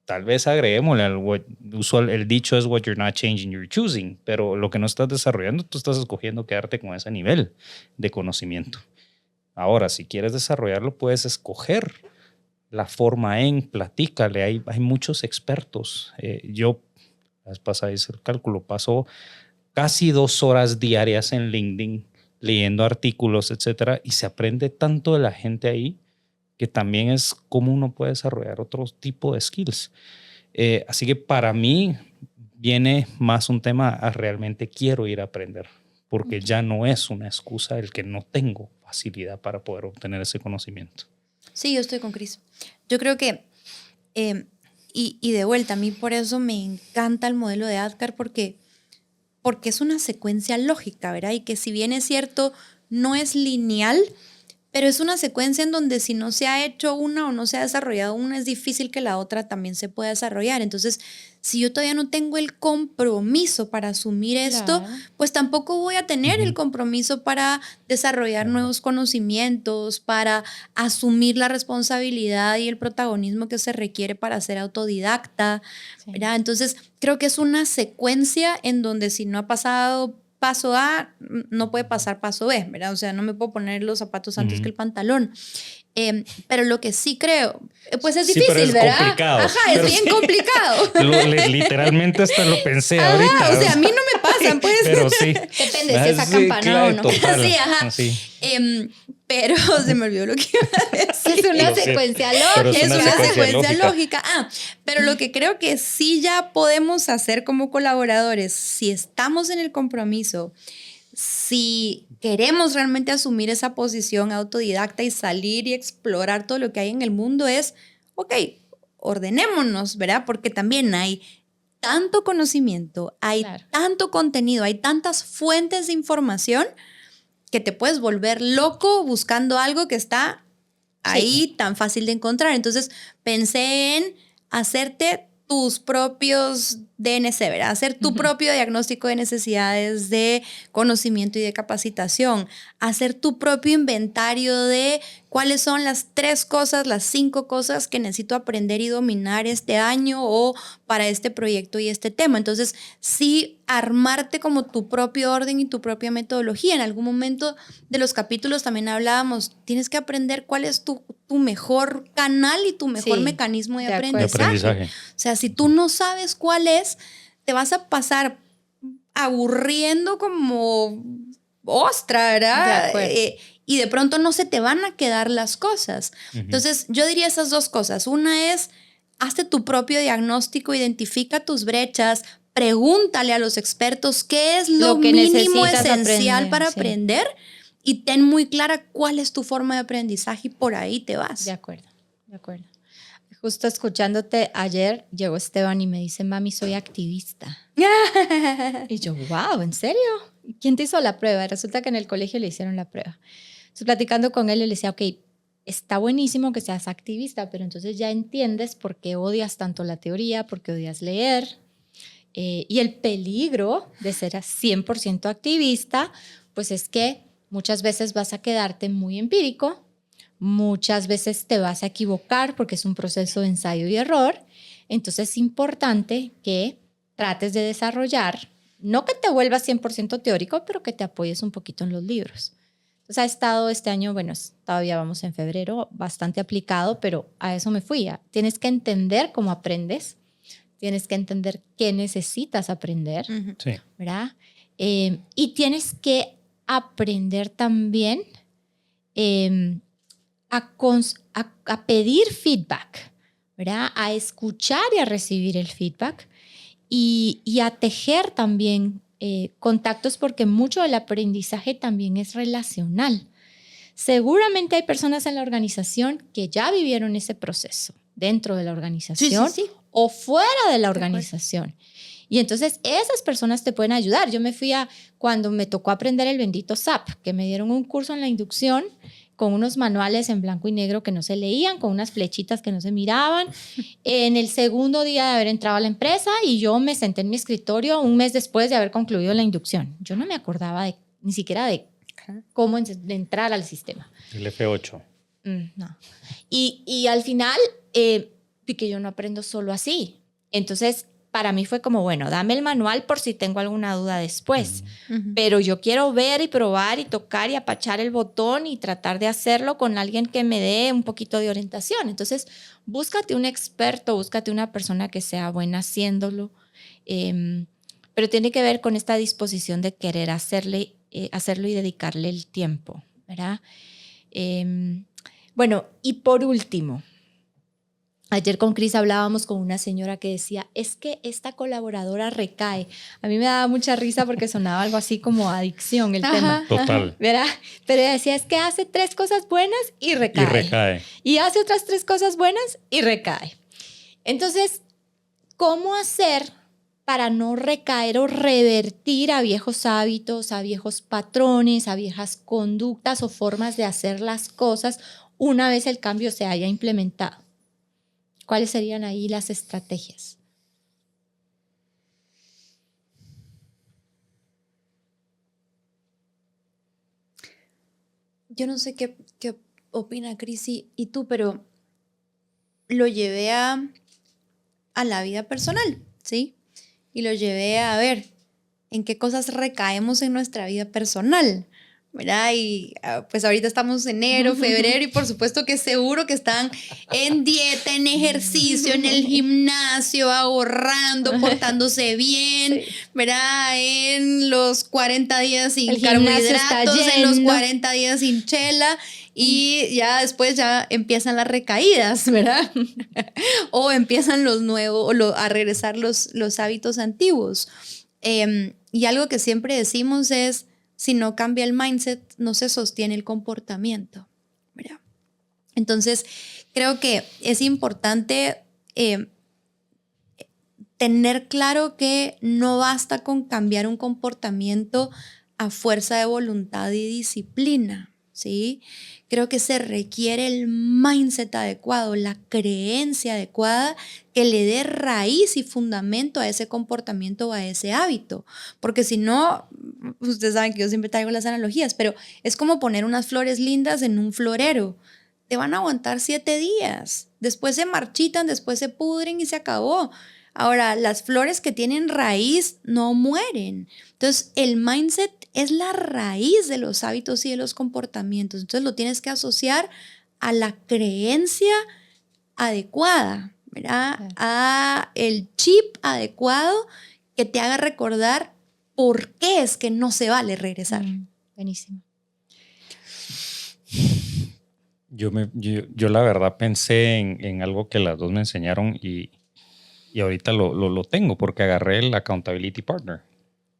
Tal vez agreguémosle el dicho es what you're not changing, you're choosing, pero lo que no estás desarrollando, tú estás escogiendo quedarte con ese nivel de conocimiento. Ahora, si quieres desarrollarlo, puedes escoger la forma platícale, hay muchos expertos. Yo, la vez pasada hice el cálculo, paso casi 2 horas diarias en LinkedIn leyendo artículos, etcétera, y se aprende tanto de la gente ahí que también es cómo uno puede desarrollar otro tipo de skills. Así que para mí viene más un tema a realmente quiero ir a aprender, porque ya no es una excusa el que no tengo facilidad para poder obtener ese conocimiento. Sí, yo estoy con Cris. Yo creo que, y de vuelta, a mí por eso me encanta el modelo de Adcar, porque es una secuencia lógica, ¿verdad? Y que si bien es cierto, no es lineal, pero es una secuencia en donde si no se ha hecho una o no se ha desarrollado una, es difícil que la otra también se pueda desarrollar. Entonces, si yo todavía no tengo el compromiso para asumir esto, pues tampoco voy a tener el compromiso para desarrollar nuevos conocimientos, para asumir la responsabilidad y el protagonismo que se requiere para ser autodidacta, ¿verdad? Entonces, creo que es una secuencia en donde si no ha pasado paso A no puede pasar paso B, ¿verdad? O sea, no me puedo poner los zapatos antes que el pantalón. Pero lo que sí creo, pues es difícil, pero es ¿verdad? complicado. Ajá, Pero es bien complicado. Literalmente hasta lo pensé Ajá, ahorita. o sea, a mí no me pasan, pues. Pero sí. Depende si es acampanado o no. Total. Sí, ajá. Sí. Pero se me olvidó lo que iba a decir. Es una Lo sé, secuencia pero lógica. Es una secuencia lógica. lógica. Pero lo que creo que sí ya podemos hacer como colaboradores, si estamos en el compromiso, si queremos realmente asumir esa posición autodidacta y salir y explorar todo lo que hay en el mundo, es, ok, ordenémonos, ¿verdad? Porque también hay tanto conocimiento, hay Claro. tanto contenido, hay tantas fuentes de información que te puedes volver loco buscando algo que está ahí tan fácil de encontrar. Entonces pensé en hacerte tus propios DNC, ¿verdad? Hacer tu propio diagnóstico de necesidades de conocimiento y de capacitación, hacer tu propio inventario de cuáles son las 3 cosas, las 5 cosas que necesito aprender y dominar este año o para este proyecto y este tema. Entonces, sí, armarte como tu propio orden y tu propia metodología. En algún momento de los capítulos también hablábamos, tienes que aprender cuál es tu mejor canal y tu mejor mecanismo de aprendizaje. O sea, si tú no sabes cuál es, te vas a pasar aburriendo como ostra, ¿verdad? Y de pronto no se te van a quedar las cosas. Entonces, yo diría esas 2 cosas. Una es, hazte tu propio diagnóstico, identifica tus brechas, pregúntale a los expertos qué es lo que mínimo necesitas esencial aprender, para sí. aprender y ten muy clara cuál es tu forma de aprendizaje y por ahí te vas. De acuerdo, de acuerdo. Justo escuchándote ayer, llegó Esteban y me dice, mami, soy activista. Y yo, wow, ¿en serio? ¿Quién te hizo la prueba? Resulta que en el colegio le hicieron la prueba. Estoy platicando con él y le decía, ok, está buenísimo que seas activista, pero entonces ya entiendes por qué odias tanto la teoría, por qué odias leer. Y el peligro de ser 100% activista, pues es que muchas veces vas a quedarte muy empírico, muchas veces te vas a equivocar porque es un proceso de ensayo y error. Entonces es importante que trates de desarrollar, no que te vuelvas 100% teórico, pero que te apoyes un poquito en los libros. Entonces ha estado este año, bueno, todavía vamos en febrero, bastante aplicado, pero a eso me fui. Tienes que entender cómo aprendes, tienes que entender qué necesitas aprender, Sí. ¿verdad? Y tienes que aprender también a pedir feedback, ¿verdad? A escuchar y a recibir el feedback y a tejer también contactos, porque mucho del aprendizaje también es relacional. Seguramente hay personas en la organización que ya vivieron ese proceso dentro de la organización o fuera de la organización. Y entonces esas personas te pueden ayudar. Yo me fui cuando me tocó aprender el bendito SAP, que me dieron un curso en la inducción con unos manuales en blanco y negro que no se leían, con unas flechitas que no se miraban. En el segundo día de haber entrado a la empresa y yo me senté en mi escritorio un mes después de haber concluido la inducción. Yo no me acordaba ni siquiera de cómo entrar al sistema. El F8. No. Y al final, que yo no aprendo solo así. Entonces, para mí fue como, bueno, dame el manual por si tengo alguna duda después. Pero yo quiero ver y probar y tocar y apachar el botón y tratar de hacerlo con alguien que me dé un poquito de orientación. Entonces, búscate un experto, búscate una persona que sea buena haciéndolo. Pero tiene que ver con esta disposición de querer hacerlo y dedicarle el tiempo, ¿verdad? Bueno, y por último, ayer con Cris hablábamos con una señora que decía, es que esta colaboradora recae. A mí me daba mucha risa porque sonaba algo así como adicción el tema. Total. ¿Verdad? Pero ella decía, es que hace 3 cosas buenas y recae. Y recae. Y hace otras 3 cosas buenas y recae. Entonces, ¿cómo hacer para no recaer o revertir a viejos hábitos, a viejos patrones, a viejas conductas o formas de hacer las cosas una vez el cambio se haya implementado? ¿Cuáles serían ahí las estrategias? Yo no sé qué opina Cris y tú, pero lo llevé a la vida personal, ¿sí? Y lo llevé a ver, en qué cosas recaemos en nuestra vida personal, ¿verdad? Y pues ahorita estamos en enero, febrero y por supuesto que seguro que están en dieta, en ejercicio, en el gimnasio, ahorrando, portándose bien, sí, ¿verdad? En los 40 días sin carbohidratos, en los 40 días sin chela y ya después ya empiezan las recaídas, ¿verdad? O empiezan los nuevos, a regresar los hábitos antiguos. Y algo que siempre decimos es, si no cambia el mindset, no se sostiene el comportamiento, ¿verdad? Entonces, creo que es importante tener claro que no basta con cambiar un comportamiento a fuerza de voluntad y disciplina, ¿sí? Creo que se requiere el mindset adecuado, la creencia adecuada que le dé raíz y fundamento a ese comportamiento o a ese hábito. Porque si no, ustedes saben que yo siempre traigo las analogías, pero es como poner unas flores lindas en un florero. Te van a aguantar 7 días. Después se marchitan, después se pudren y se acabó. Ahora, las flores que tienen raíz no mueren. Entonces, el mindset es la raíz de los hábitos y de los comportamientos. Entonces, lo tienes que asociar a la creencia adecuada, ¿verdad? Sí. A el chip adecuado que te haga recordar por qué es que no se vale regresar. Buenísimo. Yo la verdad pensé en algo que las dos me enseñaron y ahorita lo tengo porque agarré el accountability partner,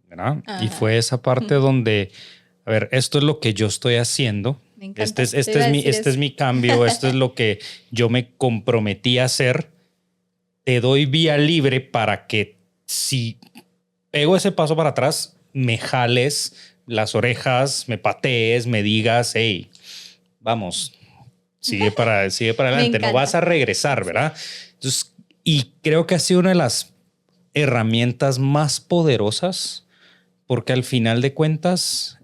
¿verdad? Y fue esa parte donde, a ver, esto es lo que yo estoy haciendo. Me encanta. Este es mi cambio, esto es lo que yo me comprometí a hacer. Te doy vía libre para que si pego ese paso para atrás, me jales las orejas, me patees, me digas, hey, vamos, sigue para adelante, no vas a regresar, ¿verdad? Entonces, y creo que ha sido una de las herramientas más poderosas porque al final de cuentas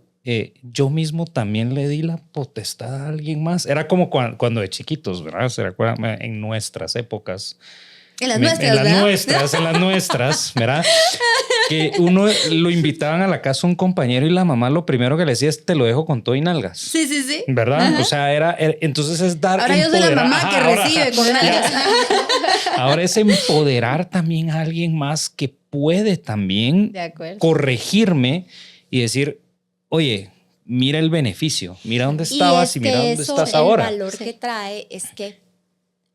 yo mismo también le di la potestad a alguien más. Era como cuando de chiquitos, ¿verdad? ¿Se recuerdan? En nuestras épocas. En las nuestras, ¿verdad? Que uno lo invitaban a la casa un compañero y la mamá lo primero que le decía es te lo dejo con todo y nalgas. Sí. ¿Verdad? Ajá. O sea, era entonces es dar. Ahora yo soy la mamá que recibe con nalgas. Ahora es empoderar también a alguien más que puede también corregirme y decir, oye, mira el beneficio, mira dónde estabas y mira dónde estás ahora. El valor que trae es que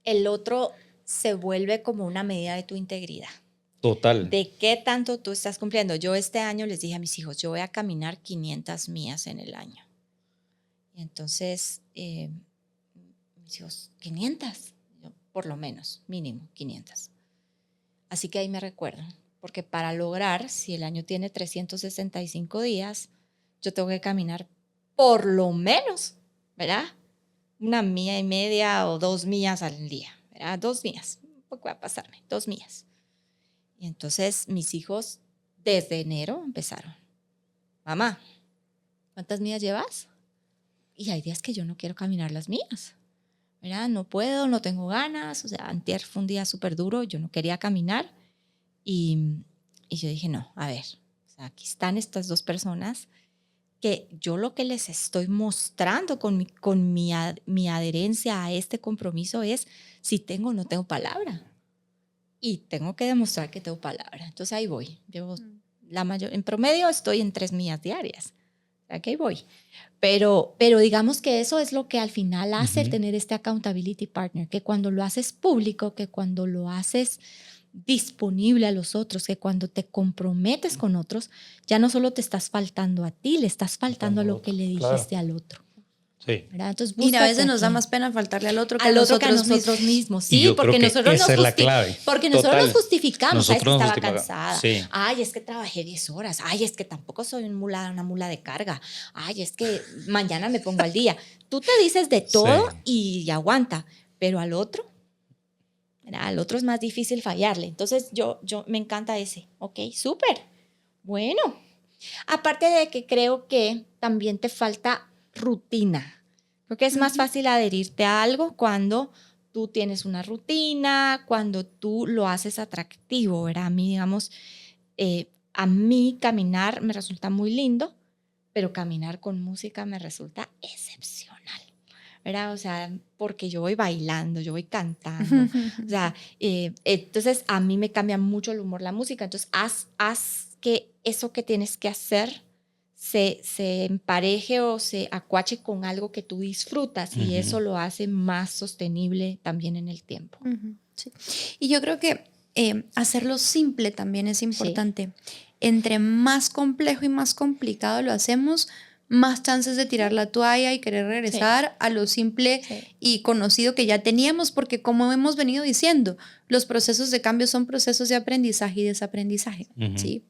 el otro se vuelve como una medida de tu integridad. Total. De qué tanto tú estás cumpliendo. Yo este año les dije a mis hijos, yo voy a caminar 500 millas en el año. Y entonces, mis hijos, 500, yo, por lo menos, mínimo 500. Así que ahí me recuerdan, porque para lograr, si el año tiene 365 días, yo tengo que caminar por lo menos, ¿verdad? 1,5 millas o 2 millas al día, ¿verdad? 2 millas, un poco va a pasarme, 2 millas. Y entonces mis hijos desde enero empezaron. Mamá, ¿cuántas millas llevas? Y hay días que yo no quiero caminar las mías, ¿verdad? No puedo, no tengo ganas. O sea, antier fue un día súper duro, yo no quería caminar. Y yo dije, no, a ver, o sea, aquí están estas dos personas que yo lo que les estoy mostrando con mi adherencia a este compromiso es si tengo o no tengo palabra. Y tengo que demostrar que tengo palabra. Entonces ahí voy. En promedio estoy en 3 millas diarias. O sea que ahí voy. Pero digamos que eso es lo que al final hace el tener este accountability partner, que cuando lo haces público, que cuando lo haces disponible a los otros, que cuando te comprometes con otros, ya no solo te estás faltando a ti, le estás faltando a lo que le dijiste al otro. Sí. Entonces, y a veces nos da más pena faltarle al otro que a nosotros mismos. Sí, porque nosotros nos justificamos. Ay, es que estaba cansada. Sí. Ay, es que trabajé 10 horas. Ay, es que tampoco soy una mula de carga. Ay, es que mañana me pongo al día. Tú te dices de todo y aguanta, pero al otro es más difícil fallarle. Entonces, yo me encanta ese. Ok, súper. Bueno, aparte de que creo que también te falta rutina. Porque es más fácil adherirte a algo cuando tú tienes una rutina, cuando tú lo haces atractivo, ¿verdad? A mí, digamos, a mí caminar me resulta muy lindo, pero caminar con música me resulta excepcional, ¿verdad? O sea, porque yo voy bailando, yo voy cantando. O sea, entonces a mí me cambia mucho el humor la música. Entonces, haz que eso que tienes que hacer se empareje o se acuache con algo que tú disfrutas y eso lo hace más sostenible también en el tiempo. Sí. Y yo creo que hacerlo simple también es importante. Sí. Entre más complejo y más complicado lo hacemos, más chances de tirar la toalla y querer regresar a lo simple y conocido que ya teníamos, porque como hemos venido diciendo, los procesos de cambio son procesos de aprendizaje y desaprendizaje, ¿sí?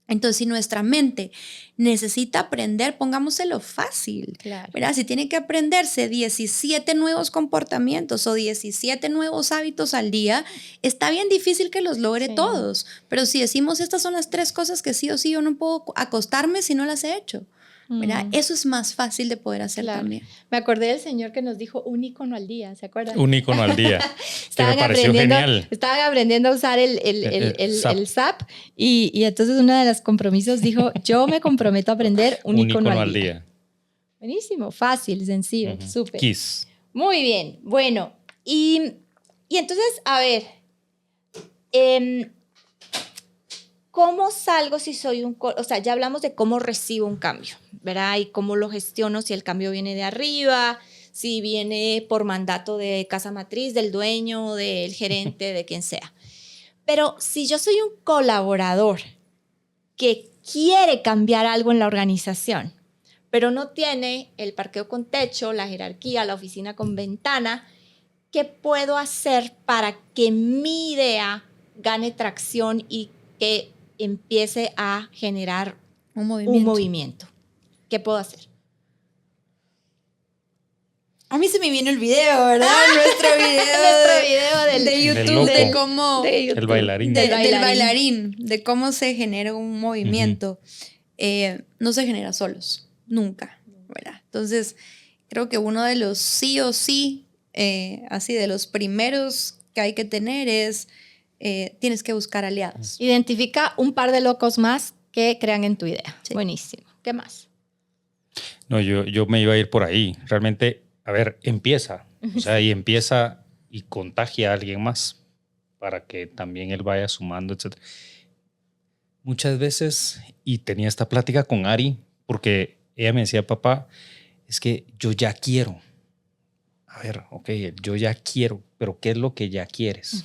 Entonces, si nuestra mente necesita aprender, pongámoselo fácil, ¿verdad? Si tiene que aprenderse 17 nuevos comportamientos o 17 nuevos hábitos al día, está bien difícil que los logre todos. Pero si decimos, estas son las 3 cosas que sí o sí yo no puedo acostarme si no las he hecho, ¿verdad? Eso es más fácil de poder hacer también. Me acordé del señor que nos dijo un icono al día, ¿se acuerdan? Un icono al día. Que me pareció genial. Estaban aprendiendo a usar el SAP y entonces uno de los compromisos dijo, yo me comprometo a aprender un icono al día. Buenísimo, fácil, sencillo, súper. Kiss. Muy bien, bueno, y entonces, a ver, ¿cómo salgo si soy o sea, ya hablamos de cómo recibo un cambio, ¿verdad? Y cómo lo gestiono, si el cambio viene de arriba, si viene por mandato de casa matriz, del dueño, del gerente, de quien sea. Pero si yo soy un colaborador que quiere cambiar algo en la organización, pero no tiene el parqueo con techo, la jerarquía, la oficina con ventana, ¿qué puedo hacer para que mi idea gane tracción y que empiece a generar un movimiento? ¿Qué puedo hacer? A mí se me viene el video, ¿verdad? Nuestro video de YouTube, de cómo... El bailarín. Del bailarín, de cómo se genera un movimiento. No se genera solos, nunca, ¿verdad? Entonces, creo que uno de los sí o sí, así de los primeros que hay que tener es, tienes que buscar aliados. Identifica un par de locos más que crean en tu idea. Sí. Buenísimo. ¿Qué más? No, yo me iba a ir por ahí. Realmente, a ver, empieza. O sea, y empieza y contagia a alguien más para que también él vaya sumando, etc. Muchas veces, y tenía esta plática con Ari, porque ella me decía, papá, es que yo ya quiero. A ver, ok, yo ya quiero, pero ¿qué es lo que ya quieres?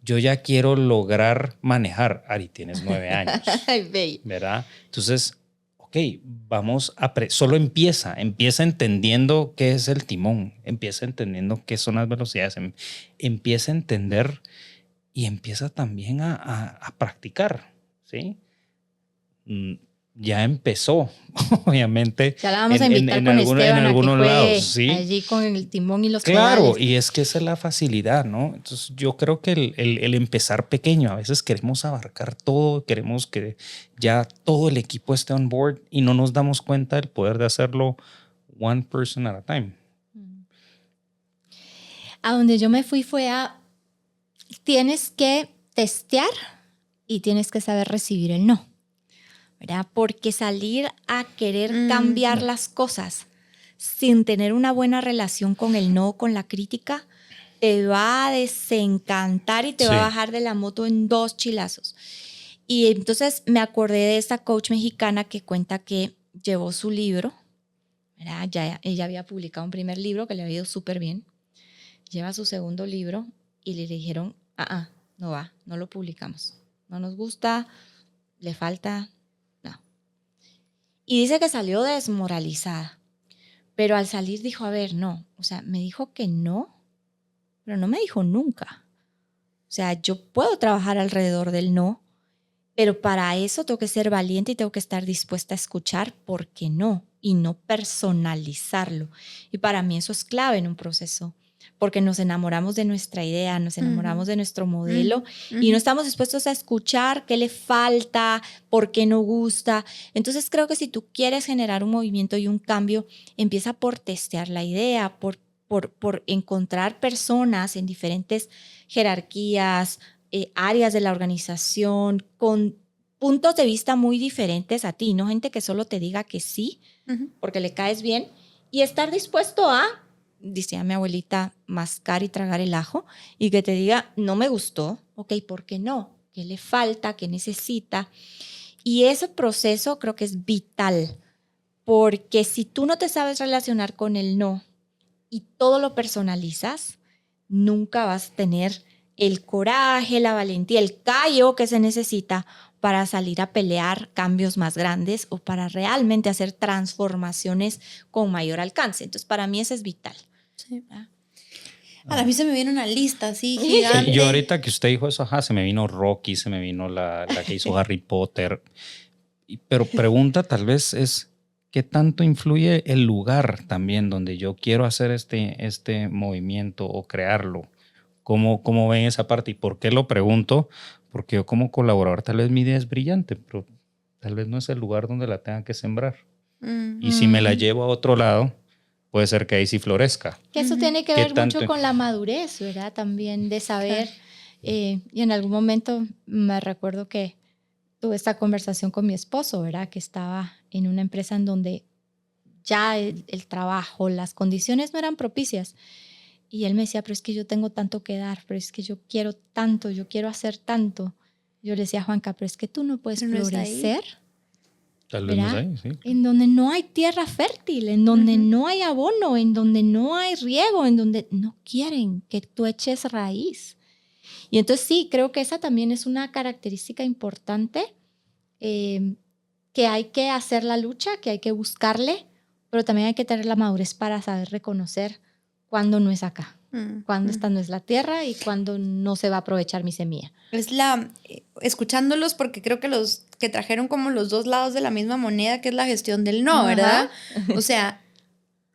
Yo ya quiero lograr manejar. Ari, tienes 9 años, ¿verdad? Entonces, ok, vamos a... Solo empieza entendiendo qué es el timón, empieza entendiendo qué son las velocidades, empieza a entender y empieza también a practicar, ¿sí? Ya empezó, obviamente. Ya la vamos a invitar con Esteban en algunos lados, ¿sí? Allí con el timón y los Claro, pedales. y es que esa es la facilidad, ¿no? Entonces yo creo que el empezar pequeño, a veces queremos abarcar todo, queremos que ya todo el equipo esté on board y no nos damos cuenta del poder de hacerlo one person at a time. A donde yo me fui fue tienes que testear y tienes que saber recibir el no, ¿verdad? Porque salir a querer cambiar las cosas sin tener una buena relación con el no, con la crítica, te va a desencantar y te va a bajar de la moto en 2 chilazos. Y entonces me acordé de esta coach mexicana que cuenta que llevó su libro, ¿verdad? Ella había publicado un primer libro que le había ido súper bien. Lleva su segundo libro y le dijeron, no va, no lo publicamos. No nos gusta, le falta, no. Y dice que salió desmoralizada. Pero al salir dijo, a ver, no. O sea, me dijo que no, pero no me dijo nunca. O sea, yo puedo trabajar alrededor del no, pero para eso tengo que ser valiente y tengo que estar dispuesta a escuchar por qué no y no personalizarlo. Y para mí eso es clave en un proceso, porque nos enamoramos de nuestra idea, nos enamoramos de nuestro modelo y no estamos dispuestos a escuchar qué le falta, por qué no gusta. Entonces creo que si tú quieres generar un movimiento y un cambio, empieza por testear la idea, por encontrar personas en diferentes jerarquías, áreas de la organización, con puntos de vista muy diferentes a ti, no gente que solo te diga que sí, Ujú. porque le caes bien, y estar dispuesto a, decía mi abuelita, mascar y tragar el ajo, y que te diga, no me gustó, ok, ¿por qué no? ¿Qué le falta? ¿Qué necesita? Y ese proceso creo que es vital, porque si tú no te sabes relacionar con el no y todo lo personalizas, nunca vas a tener el coraje, la valentía, el callo que se necesita para salir a pelear cambios más grandes o para realmente hacer transformaciones con mayor alcance. Entonces, para mí eso es vital. Sí. ¿Verdad? A mí se me viene una lista así Sí, gigante. yo ahorita que usted dijo eso, ajá, se me vino Rocky, se me vino la que hizo Harry Potter. Pero pregunta tal vez es, ¿qué tanto influye el lugar también donde yo quiero hacer este movimiento o crearlo? ¿Cómo ven esa parte? ¿Y por qué lo pregunto? Porque yo como colaborador tal vez mi idea es brillante, pero tal vez no es el lugar donde la tenga que sembrar. Mm. Y si me la llevo a otro lado, puede ser que ahí sí florezca. Que eso Ujú. tiene que ¿Qué ver mucho tanto? con la madurez, ¿verdad? También de saber. Claro. Y en algún momento me recuerdo que tuve esta conversación con mi esposo, ¿verdad? Que estaba en una empresa en donde ya el trabajo, las condiciones no eran propicias. Y él me decía, pero es que yo tengo tanto que dar, pero es que yo quiero tanto, yo quiero hacer tanto. Yo le decía a Juanca, pero es que tú no puedes Pero no está ahí. florecer, Tal vez no es ¿verdad? ahí, sí. En donde no hay tierra fértil, en donde Ujú. no hay abono, en donde no hay riego, en donde no quieren que tú eches raíz. Y entonces sí, creo que esa también es una característica importante, que hay que hacer la lucha, que hay que buscarle, pero también hay que tener la madurez para saber reconocer cuándo no es acá, Mm. cuándo Mm. esta no es la tierra y cuándo no se va a aprovechar mi semilla. Es escuchándolos porque creo que los que trajeron como los dos lados de la misma moneda, que es la gestión del no, Ajá. ¿verdad? O sea,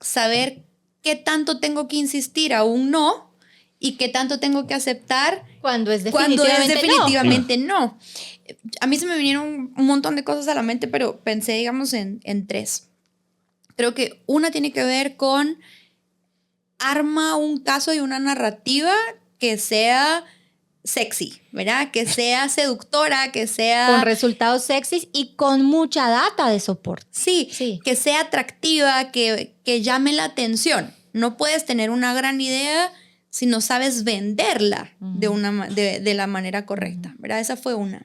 saber qué tanto tengo que insistir a un no y qué tanto tengo que aceptar Cuando es cuando es definitivamente no. definitivamente no. A mí se me vinieron un montón de cosas a la mente, pero pensé, digamos, en tres. Creo que una tiene que ver con arma un caso y una narrativa que sea sexy, ¿verdad? Que sea seductora, que sea... Con resultados sexys y con mucha data de soporte. Sí, Sí. que sea atractiva, que llame la atención. No puedes tener una gran idea si no sabes venderla de la manera correcta, ¿verdad? Esa fue una.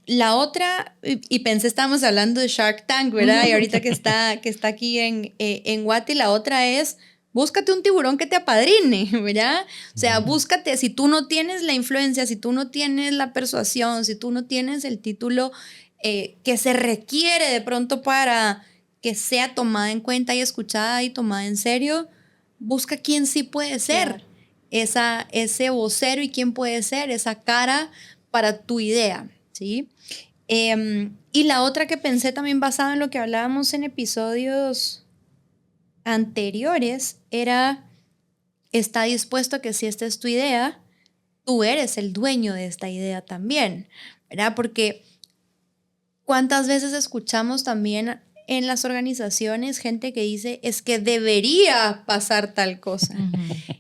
La otra, y pensé, estábamos hablando de Shark Tank, ¿verdad? Y ahorita que está aquí en Guati, la otra es, búscate un tiburón que te apadrine, ¿verdad? O sea, búscate, si tú no tienes la influencia, si tú no tienes la persuasión, si tú no tienes el título que se requiere de pronto para que sea tomada en cuenta y escuchada y tomada en serio, busca quién sí puede ser ese vocero y quién puede ser esa cara para tu idea, ¿sí? Y la otra que pensé también basada en lo que hablábamos en episodios anteriores era, está dispuesto a que si esta es tu idea, tú eres el dueño de esta idea también, ¿verdad? Porque ¿cuántas veces escuchamos también en las organizaciones gente que dice, es que debería pasar tal cosa?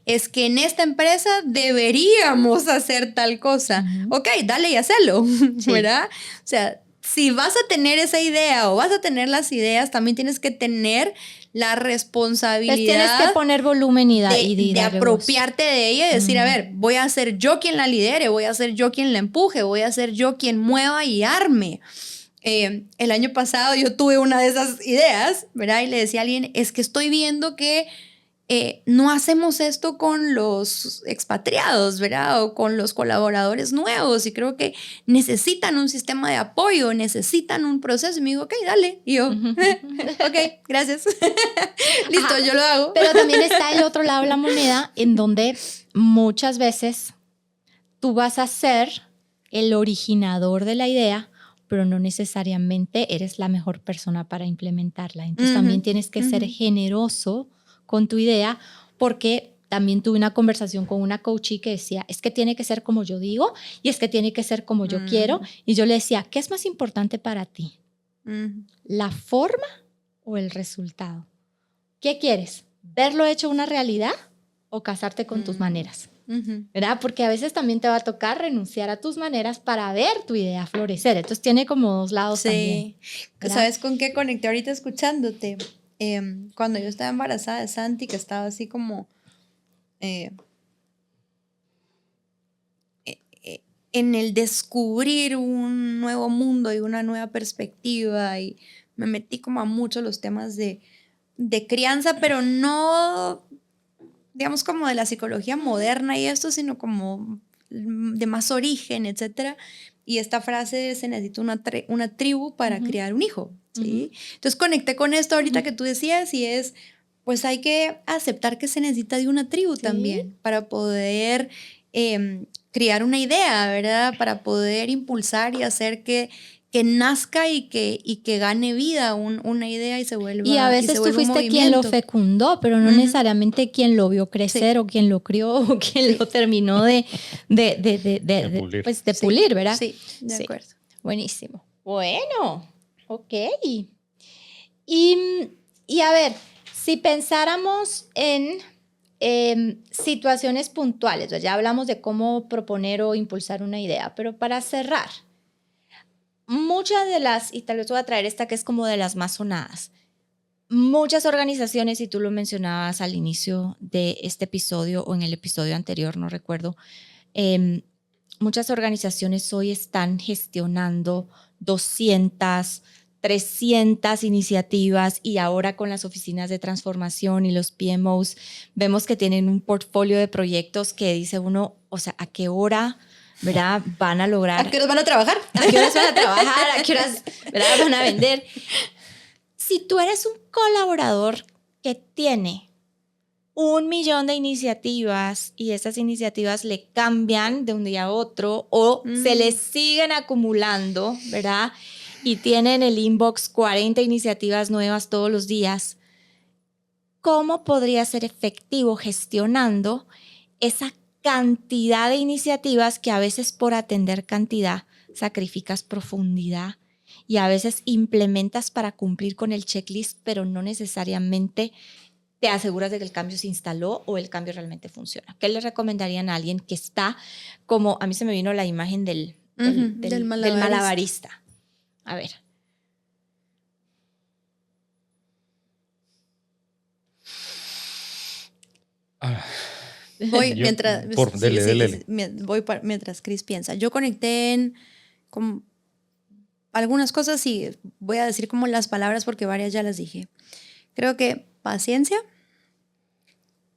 Es que en esta empresa deberíamos hacer tal cosa. Ok, dale y hazlo, Sí. ¿verdad? O sea, si vas a tener esa idea o vas a tener las ideas, también tienes que tener la responsabilidad. Entonces tienes que poner volumen y de darle voz. apropiarte de ella y decir, a ver, voy a ser yo quien la lidere, voy a ser yo quien la empuje, voy a ser yo quien mueva y arme. El año pasado yo tuve una de esas ideas, ¿verdad? Y le decía a alguien, es que estoy viendo que no hacemos esto con los expatriados, ¿verdad? O con los colaboradores nuevos y creo que necesitan un sistema de apoyo, necesitan un proceso. Y me dijo, ok, dale. Y yo, ok, gracias. Listo, Ajá. yo lo hago. Pero también está el otro lado de la moneda en donde muchas veces tú vas a ser el originador de la idea, pero no necesariamente eres la mejor persona para implementarla. Entonces también tienes que ser generoso con tu idea, porque también tuve una conversación con una coachee que decía, es que tiene que ser como yo digo y es que tiene que ser como yo quiero. Y yo le decía, ¿qué es más importante para ti? ¿La forma o el resultado? ¿Qué quieres? ¿Verlo hecho una realidad o casarte con tus maneras? ¿verdad? Porque a veces también te va a tocar renunciar a tus maneras para ver tu idea florecer. Entonces tiene como dos lados también. ¿Verdad? ¿Sabes con qué conecté ahorita escuchándote? Cuando yo estaba embarazada de Santi, que estaba así como en el descubrir un nuevo mundo y una nueva perspectiva, y me metí como a muchos los temas de crianza, pero no, digamos, como de la psicología moderna y esto, sino como de más origen, etcétera. Y esta frase, se necesita una tribu para criar un hijo, ¿sí? Entonces conecté con esto ahorita que tú decías, y es, pues hay que aceptar que se necesita de una tribu también para poder criar una idea, ¿verdad? Para poder impulsar y hacer que nazca y que gane vida una idea y se vuelva. Y a veces tú fuiste quien lo fecundó, pero no necesariamente quien lo vio crecer o quien lo crió o quien lo terminó de pulir. Pues de pulir, ¿verdad? Sí, de acuerdo. Buenísimo. Bueno, ok. Y a ver, si pensáramos en situaciones puntuales, ya hablamos de cómo proponer o impulsar una idea, pero para cerrar, muchas de las, y tal vez voy a traer esta que es como de las más sonadas, muchas organizaciones, y tú lo mencionabas al inicio de este episodio o en el episodio anterior, no recuerdo, muchas organizaciones hoy están gestionando 200, 300 iniciativas, y ahora con las oficinas de transformación y los PMOs vemos que tienen un portfolio de proyectos que dice uno, o sea, ¿a qué hora, verdad, van a lograr? ¿A qué horas van a trabajar? ¿A qué horas van a trabajar? ¿A qué horas, verdad, van a vender? Si tú eres un colaborador que tiene 1,000,000 de iniciativas y esas iniciativas le cambian de un día a otro o se le siguen acumulando, ¿verdad? Y tienen el inbox 40 iniciativas nuevas todos los días, ¿cómo podría ser efectivo gestionando esa cantidad de iniciativas que a veces por atender cantidad sacrificas profundidad y a veces implementas para cumplir con el checklist, pero no necesariamente te aseguras de que el cambio se instaló o el cambio realmente funciona? ¿Qué le recomendarían a alguien que está como, a mí se me vino la imagen del malabarista? A ver. Voy mientras Cris piensa. Yo conecté en como algunas cosas y voy a decir como las palabras porque varias ya las dije. Creo que paciencia,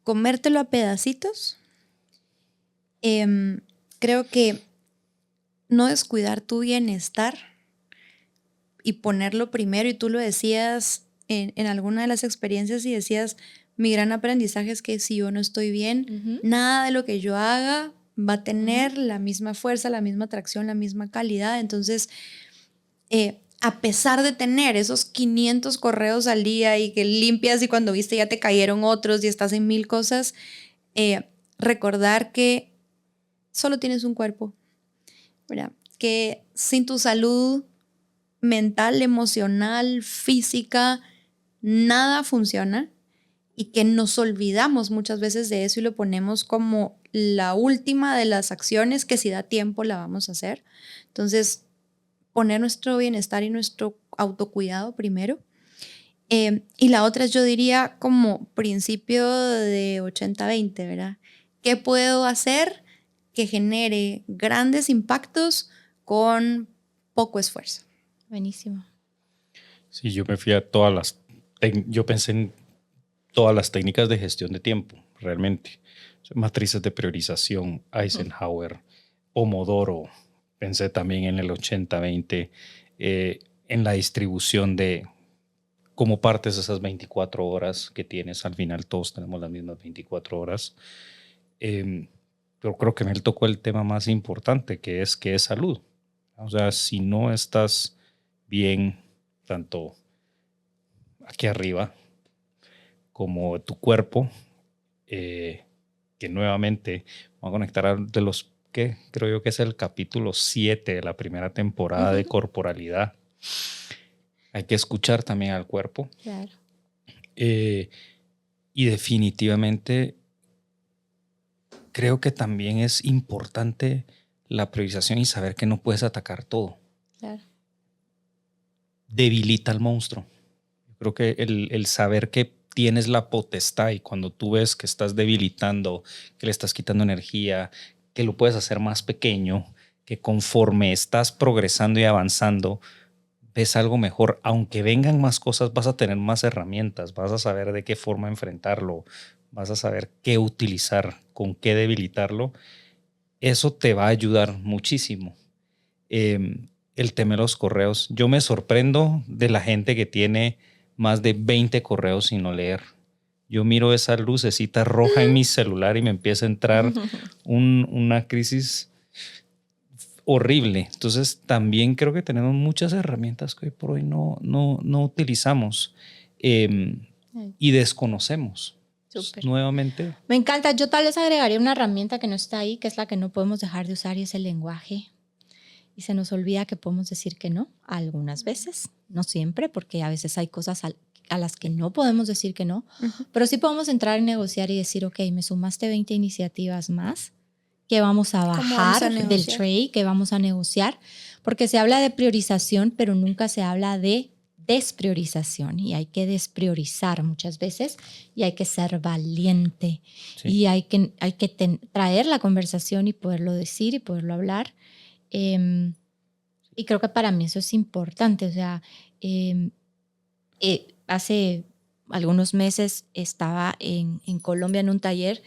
comértelo a pedacitos. Creo que no descuidar tu bienestar y ponerlo primero. Y tú lo decías en alguna de las experiencias y decías, mi gran aprendizaje es que si yo no estoy bien, nada de lo que yo haga va a tener la misma fuerza, la misma atracción, la misma calidad. Entonces, a pesar de tener esos 500 correos al día y que limpias y cuando viste ya te cayeron otros y estás en 1000 cosas, recordar que solo tienes un cuerpo, ¿verdad? Que sin tu salud mental, emocional, física, nada funciona, y que nos olvidamos muchas veces de eso y lo ponemos como la última de las acciones que si da tiempo la vamos a hacer. Entonces, poner nuestro bienestar y nuestro autocuidado primero. Y la otra es, yo diría, como principio de 80-20, ¿verdad? ¿Qué puedo hacer que genere grandes impactos con poco esfuerzo? Buenísimo. Sí, yo me fui a yo pensé en todas las técnicas de gestión de tiempo, realmente. Matrices de priorización, Eisenhower, Pomodoro. Pensé también en el 80-20, en la distribución de cómo partes esas 24 horas que tienes. Al final todos tenemos las mismas 24 horas. Pero creo que me tocó el tema más importante, que es salud. O sea, si no estás bien, tanto aquí arriba como tu cuerpo, que nuevamente voy a conectar de los que creo yo que es el capítulo 7 de la primera temporada de corporalidad. Hay que escuchar también al cuerpo. Claro. Y definitivamente creo que también es importante la priorización y saber que no puedes atacar todo. Claro. Debilita al monstruo. Yo creo que el saber que tienes la potestad y cuando tú ves que estás debilitando, que le estás quitando energía, que lo puedes hacer más pequeño, que conforme estás progresando y avanzando, ves algo mejor. Aunque vengan más cosas, vas a tener más herramientas, vas a saber de qué forma enfrentarlo, vas a saber qué utilizar, con qué debilitarlo. Eso te va a ayudar muchísimo. El tema de los correos. Yo me sorprendo de la gente que tiene más de 20 correos sin no leer. Yo miro esa lucecita roja en mi celular y me empieza a entrar una crisis horrible. Entonces también creo que tenemos muchas herramientas que hoy por hoy no utilizamos y desconocemos. Súper. Nuevamente. Me encanta. Yo tal vez agregaría una herramienta que no está ahí, que es la que no podemos dejar de usar, y es el lenguaje. Y se nos olvida que podemos decir que no algunas veces, no siempre, porque a veces hay cosas a las que no podemos decir que no, pero sí podemos entrar y negociar y decir, ok, me sumaste 20 iniciativas más, que vamos a bajar del tray, que vamos a negociar, porque se habla de priorización, pero nunca se habla de despriorización, y hay que despriorizar muchas veces y hay que ser valiente. Sí. Y hay que traer la conversación y poderlo decir y poderlo hablar. Y creo que para mí eso es importante. O sea, hace algunos meses estaba en Colombia en un taller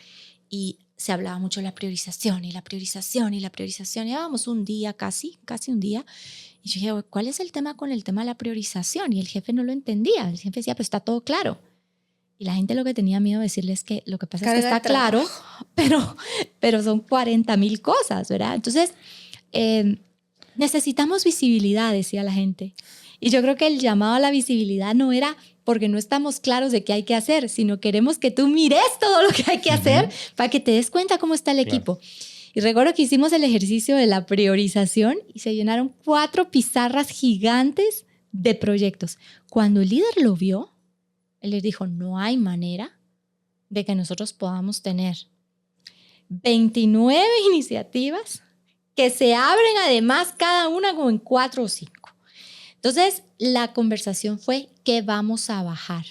y se hablaba mucho de la priorización y la priorización y la priorización. Llevábamos un día, casi un día. Y yo dije, ¿cuál es el tema con el tema de la priorización? Y el jefe no lo entendía. El jefe decía, pues está todo claro. Y la gente lo que tenía miedo de decirle es que lo que pasa es que está claro, pero son 40,000 cosas, ¿verdad? Entonces, necesitamos visibilidad, decía la gente. Y yo creo que el llamado a la visibilidad no era porque no estamos claros de qué hay que hacer, sino queremos que tú mires todo lo que hay que hacer para que te des cuenta cómo está el equipo. Y recuerdo que hicimos el ejercicio de la priorización y se llenaron 4 pizarras gigantes de proyectos. Cuando el líder lo vio, él les dijo, no hay manera de que nosotros podamos tener 29 iniciativas que se abren además cada una como en 4 o 5. Entonces, la conversación fue, ¿qué vamos a bajar?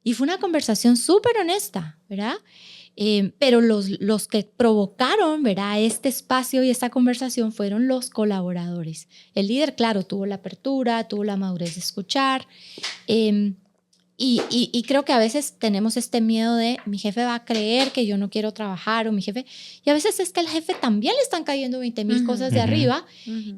Y fue una conversación súper honesta, ¿verdad? Pero los que provocaron, ¿verdad?, este espacio y esta conversación fueron los colaboradores. El líder, claro, tuvo la apertura, tuvo la madurez de escuchar. Y creo que a veces tenemos este miedo de mi jefe va a creer que yo no quiero trabajar, o mi jefe, y a veces es que al jefe también le están cayendo 20,000 cosas de arriba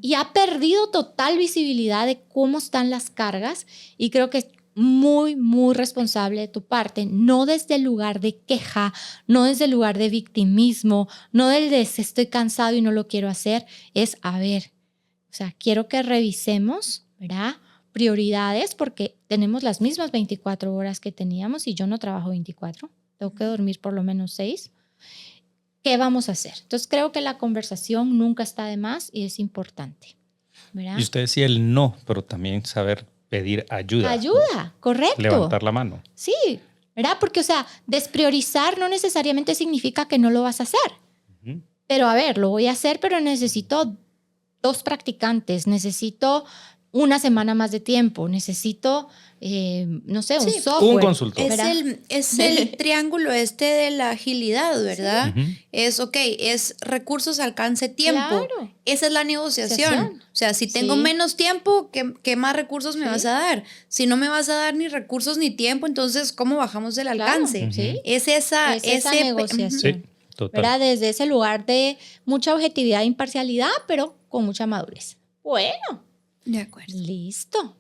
y ha perdido total visibilidad de cómo están las cargas. Y creo que es muy, muy responsable de tu parte, no desde el lugar de queja, no desde el lugar de victimismo, no del de estoy cansado y no lo quiero hacer. Es, a ver, o sea, quiero que revisemos, ¿verdad?, prioridades, porque tenemos las mismas 24 horas que teníamos y yo no trabajo 24, tengo que dormir por lo menos 6. ¿Qué vamos a hacer? Entonces creo que la conversación nunca está de más y es importante, ¿verdad? Y usted decía el no, pero también saber pedir ayuda. Ayuda, correcto. Levantar la mano. Sí, ¿verdad? Porque, o sea, despriorizar no necesariamente significa que no lo vas a hacer. Pero, a ver, lo voy a hacer, pero necesito 2 practicantes, necesito una semana más de tiempo, necesito, no sé, un software. Un consultor. Es el triángulo de la agilidad, ¿verdad? Es, es recursos, alcance, tiempo. Claro. Esa es la negociación. O sea, si tengo menos tiempo, ¿qué más recursos me vas a dar? Si no me vas a dar ni recursos ni tiempo, entonces, ¿cómo bajamos del alcance? Sí. Es esa negociación. Sí, total. ¿Verdad? Desde ese lugar de mucha objetividad e imparcialidad, pero con mucha madurez. Bueno. De acuerdo. Listo.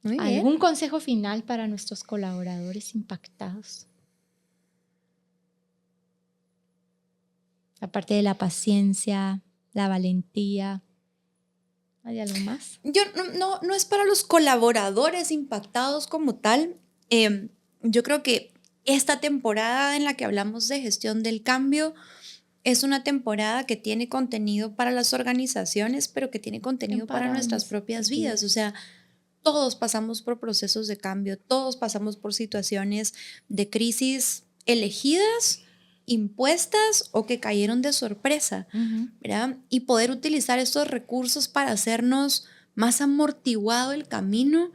Muy bien. ¿Algún consejo final para nuestros colaboradores impactados? Aparte de la paciencia, la valentía, ¿hay algo más? Yo no es para los colaboradores impactados como tal. Yo creo que esta temporada en la que hablamos de gestión del cambio es una temporada que tiene contenido para las organizaciones, pero que tiene contenido para nuestras propias vidas. O sea, todos pasamos por procesos de cambio, todos pasamos por situaciones de crisis elegidas impuestas o que cayeron de sorpresa, ¿verdad? Y poder utilizar estos recursos para hacernos más amortiguado el camino,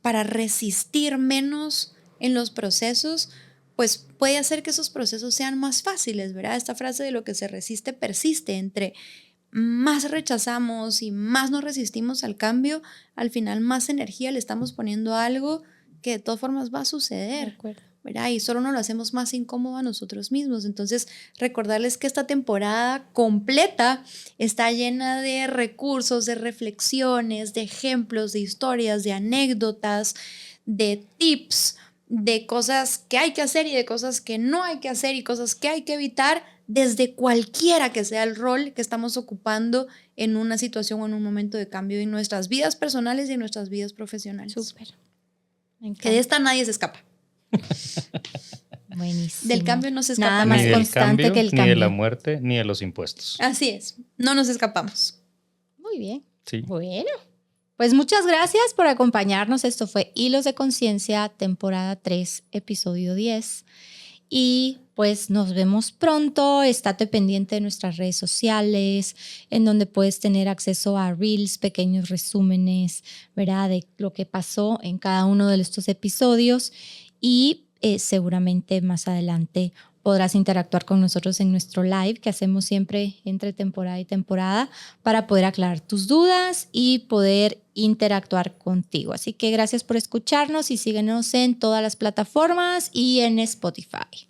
para resistir menos en los procesos, pues puede hacer que esos procesos sean más fáciles, ¿verdad? Esta frase de lo que se resiste persiste. Entre más rechazamos y más nos resistimos al cambio, al final más energía le estamos poniendo a algo que de todas formas va a suceder, ¿verdad? Y solo nos lo hacemos más incómodo a nosotros mismos. Entonces, recordarles que esta temporada completa está llena de recursos, de reflexiones, de ejemplos, de historias, de anécdotas, de tips, de cosas que hay que hacer y de cosas que no hay que hacer y cosas que hay que evitar, desde cualquiera que sea el rol que estamos ocupando en una situación o en un momento de cambio en nuestras vidas personales y en nuestras vidas profesionales. Súper. Que de esta nadie se escapa. Buenísimo. Del cambio no se escapa. Nada más Ni del constante cambio, que el ni cambio. de la muerte, ni de los impuestos. Así es, no nos escapamos. Muy bien. Sí. Bueno, pues muchas gracias por acompañarnos. Esto fue Hilos de Conciencia, temporada 3, episodio 10. Y pues nos vemos pronto. Estate pendiente de nuestras redes sociales, en donde puedes tener acceso a reels, pequeños resúmenes, ¿verdad? De lo que pasó en cada uno de estos episodios. Y seguramente más adelante podrás interactuar con nosotros en nuestro live que hacemos siempre entre temporada y temporada para poder aclarar tus dudas y poder interactuar contigo. Así que gracias por escucharnos y síguenos en todas las plataformas y en Spotify.